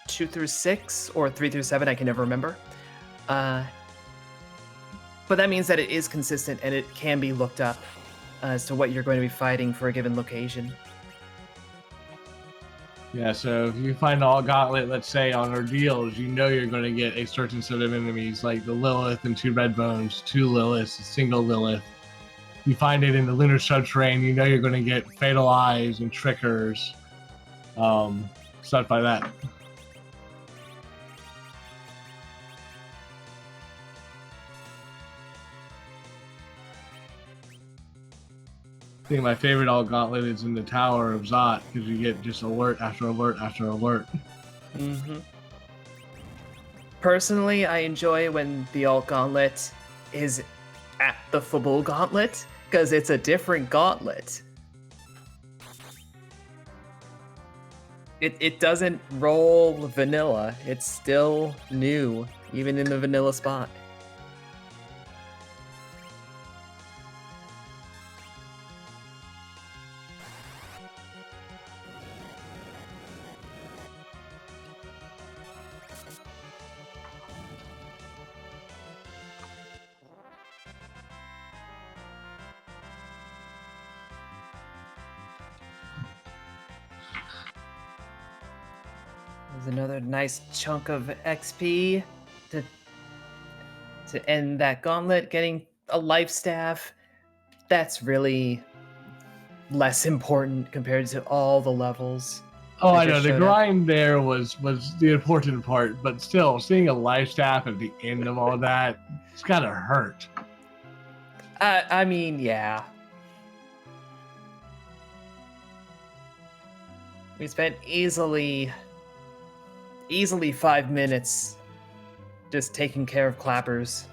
2 through 6 or 3 through 7, I can never remember. But that means that it is consistent and it can be looked up as to what you're going to be fighting for a given location. Yeah, so if you find all Gauntlet, let's say on Ordeals, you know you're going to get a certain set of enemies like the Lilith and 2 Red Bones, 2 Liliths, a single Lilith. You find it in the Lunar Subterrane, you know you're going to get Fatal Eyes and Trickers, stuff like that. I think my favorite all Gauntlet is in the Tower of Zot, because you get just alert after alert after alert. Mm-hmm. Personally, I enjoy when the alt Gauntlet is at the Fabul Gauntlet, because it's a different gauntlet. It doesn't roll vanilla. It's still new, even in the vanilla spot. There's another nice chunk of XP to end that gauntlet. Getting a life staff, that's really less important compared to all the levels. Oh, I know. The grind there was the important part, but still, seeing a life staff at the end of all that, it's gotta hurt. I mean, yeah. We spent easily 5 minutes just taking care of clappers.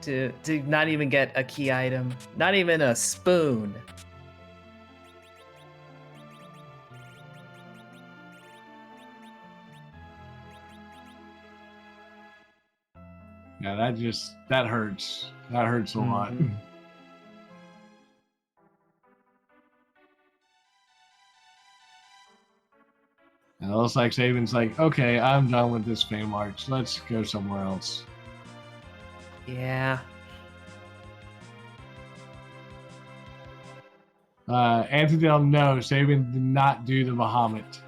To not even get a key item, not even a spoon. Yeah, that hurts. That hurts a lot. Mhm. And it looks like Saban's like, okay, I'm done with this Fame Arch. Let's go somewhere else. Yeah. Antidale, no, Saban did not do the Bahamut.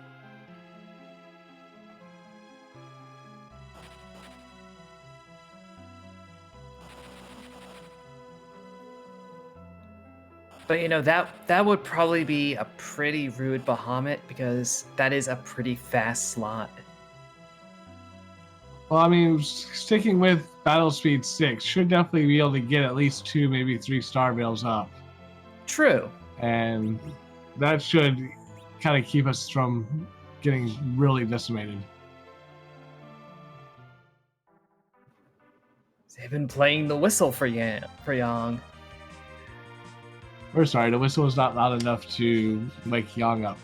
But you know, that would probably be a pretty rude Bahamut because that is a pretty fast slot. Well, I mean, sticking with Battle Speed 6 should definitely be able to get at least 2, maybe 3 star bills up. True. And that should kind of keep us from getting really decimated. They've been playing the whistle for Yang. We're sorry, the whistle is not loud enough to wake Yang up.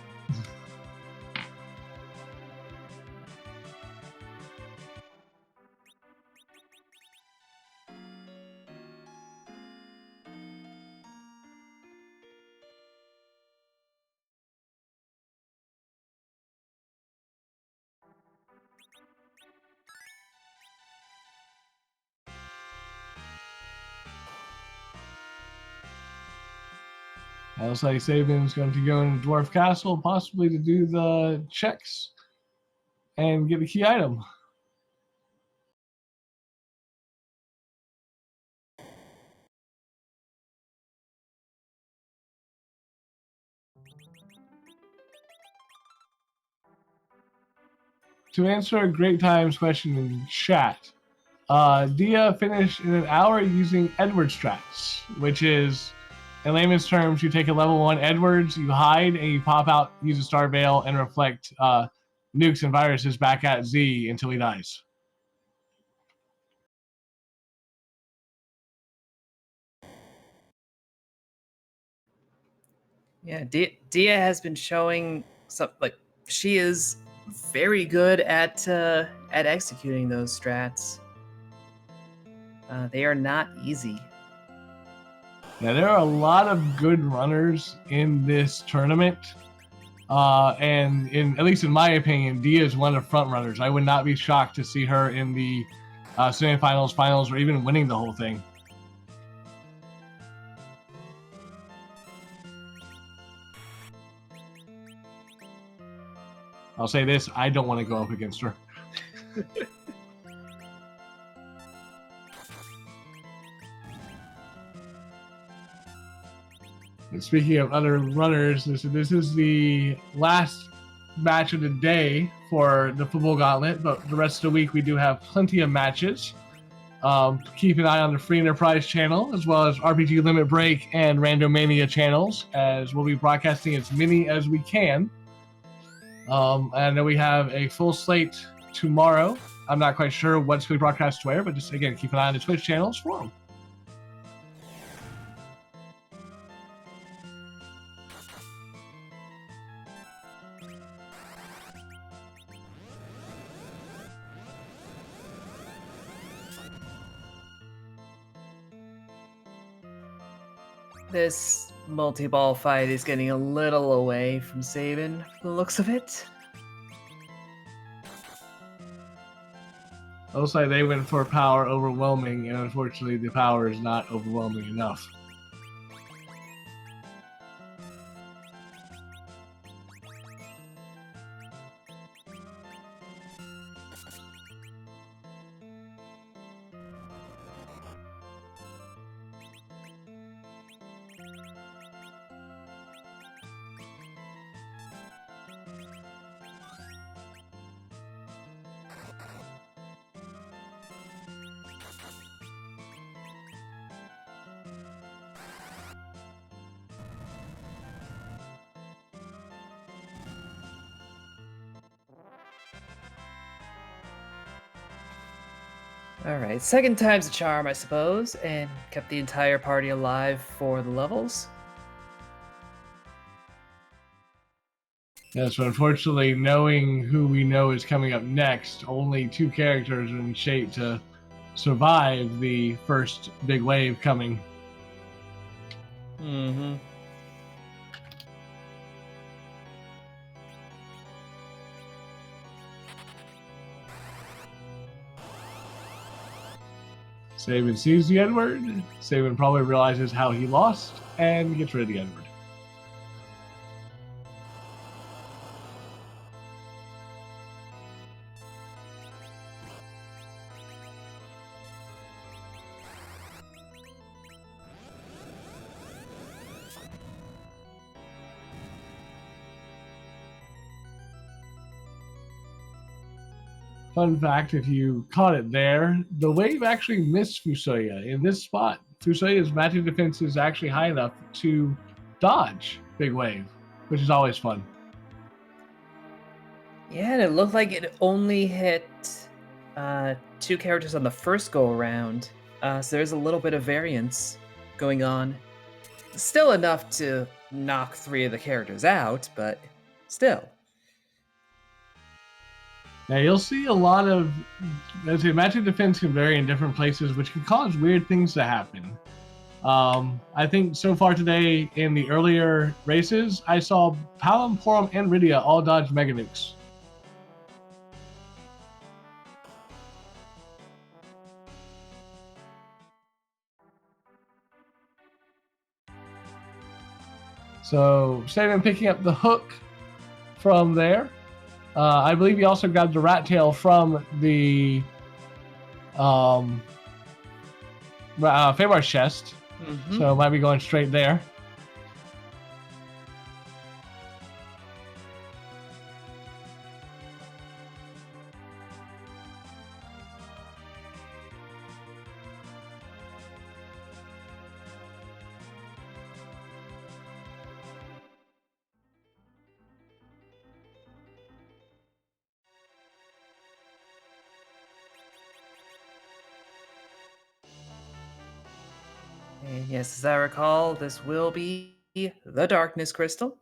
It looks like Saban's going to go into Dwarf Castle, possibly to do the checks and get the key item. To answer a Great Times question in chat, Dia finished in an hour using Edward strats, which is, in layman's terms, you take a level 1 Edwards, you hide, and you pop out, use a Star Veil, and reflect nukes and viruses back at Z until he dies. Yeah, Dia has been showing some she is very good at executing those strats. They are not easy. Yeah, there are a lot of good runners in this tournament. And at least in my opinion, Dia is one of the front runners. I would not be shocked to see her in the semifinals, finals, or even winning the whole thing. I'll say this, I don't want to go up against her. And speaking of other runners, this is the last match of the day for the Fabul Gauntlet, but the rest of the week we do have plenty of matches. Keep an eye on the Free Enterprise channel, as well as RPG Limit Break and Randomania channels, as we'll be broadcasting as many as we can. And then we have a full slate tomorrow. I'm not quite sure what's going to be broadcast where, but just, again, keep an eye on the Twitch channels for them. This multi-ball fight is getting a little away from Saban, from the looks of it. Looks like they went for power overwhelming, and unfortunately the power is not overwhelming enough. All right, second time's a charm, I suppose, and kept the entire party alive for the levels. Yeah, so unfortunately, knowing who we know is coming up next, only 2 characters are in shape to survive the first big wave coming. Mm-hmm. Sabin sees the Edward. Sabin probably realizes how he lost and gets rid of the Edward. Fun fact, if you caught it there, the wave actually missed Fusoya. In this spot, Fusoya's magic defense is actually high enough to dodge Big Wave, which is always fun. Yeah, and it looked like it only hit 2 characters on the first go around, so there's a little bit of variance going on. Still enough to knock 3 of the characters out, but still. Now you'll see a lot of, as the magic defense can vary in different places, which can cause weird things to happen. I think so far today in the earlier races, I saw Palom, Porum, and Rydia all dodge Mega Nukes. So Sabin picking up the hook from there. I believe he also grabbed the rat tail from the Fabar's chest. Mm-hmm. So might be going straight there. And yes, as I recall, this will be the Darkness Crystal.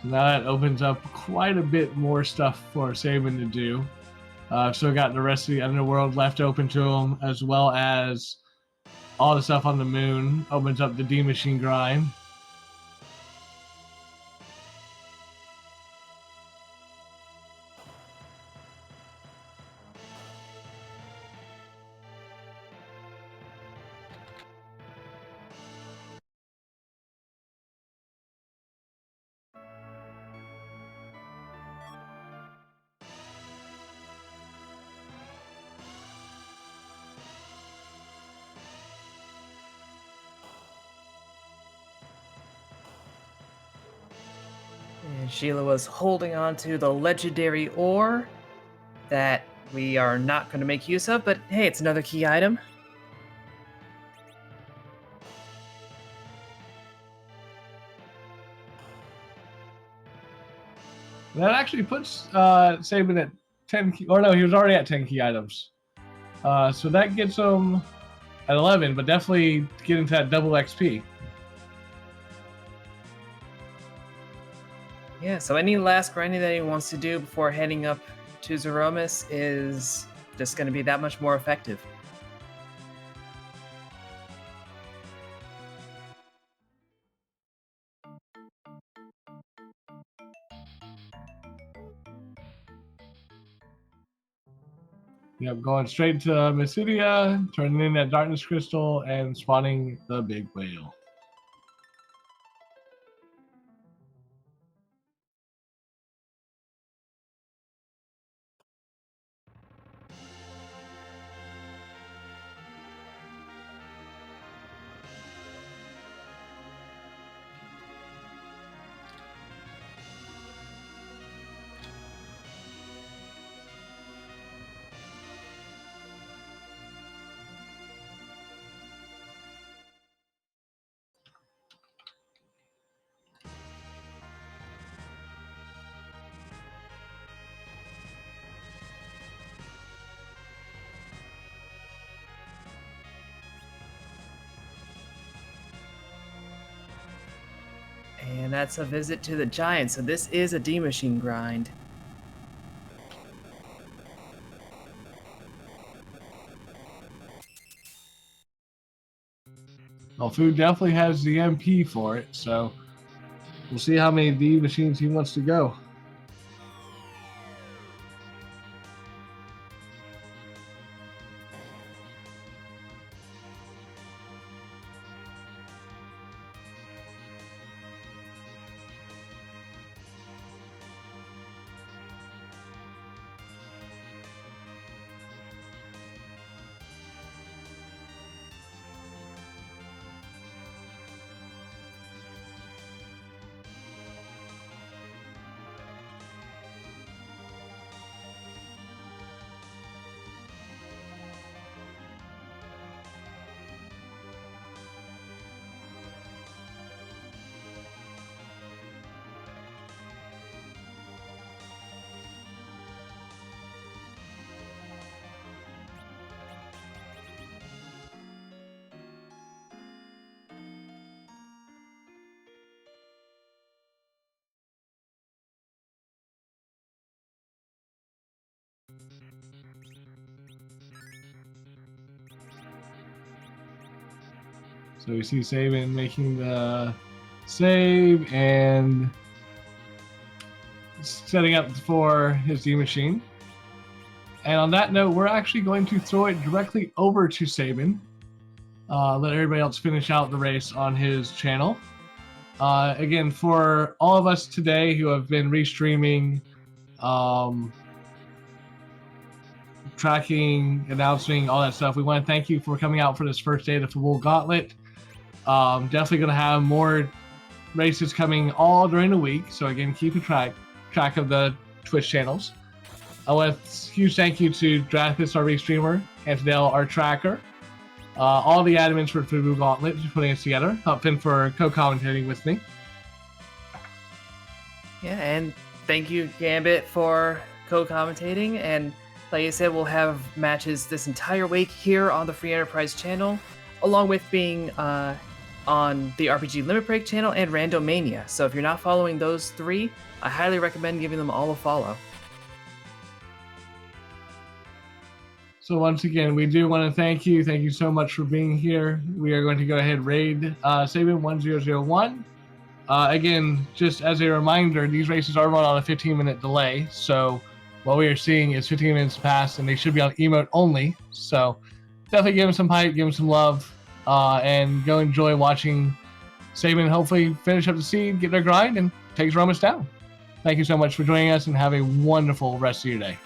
So now that opens up quite a bit more stuff for Sabin to do. So got the rest of the underworld left open to him, as well as all the stuff on the moon. Opens up the D Machine grind. And Sheila was holding on to the legendary ore that we are not going to make use of, but hey, it's another key item. That actually puts Sabin at 10 key, or no, he was already at 10 key items. So that gets him at 11, but definitely getting to that double XP. Yeah, so any last grinding that he wants to do before heading up to Zeromus is just going to be that much more effective. Yep, going straight to Mysidia, turning in that Darkness Crystal, and spawning the big whale. that's a visit to the giant. So this is a D machine grind. Well, Food definitely has the MP for it, so we'll see how many D machines he wants to go. So we see Sabin making the save and setting up for his D machine. And on that note, we're actually going to throw it directly over to Sabin. Let everybody else finish out the race on his channel. Again, for all of us today who have been restreaming, tracking, announcing, all that stuff, we want to thank you for coming out for this first day of the Fabul Gauntlet. Definitely going to have more races coming all during the week. So again, keep a track of the Twitch channels. I want a huge thank you to Drathis, our restreamer, Antidale, our tracker, all the admins for Fabul Gauntlet for putting us together, Finn for co-commentating with me. Yeah, and thank you, Gambit, for co-commentating. And like I said, we'll have matches this entire week here on the Free Enterprise channel, along with being on the RPG Limit Break channel and Randomania. So if you're not following those three, I highly recommend giving them all a follow. So once again, we do want to thank you. Thank you so much for being here. We are going to go ahead and raid sabin1001. Again, just as a reminder, these races are run on a 15-minute delay. So what we are seeing is 15 minutes past, and they should be on emote only. So definitely give them some hype, give them some love, and go enjoy watching Sabin hopefully finish up the seed, get their grind, and take Zeromus down. Thank you so much for joining us, and have a wonderful rest of your day.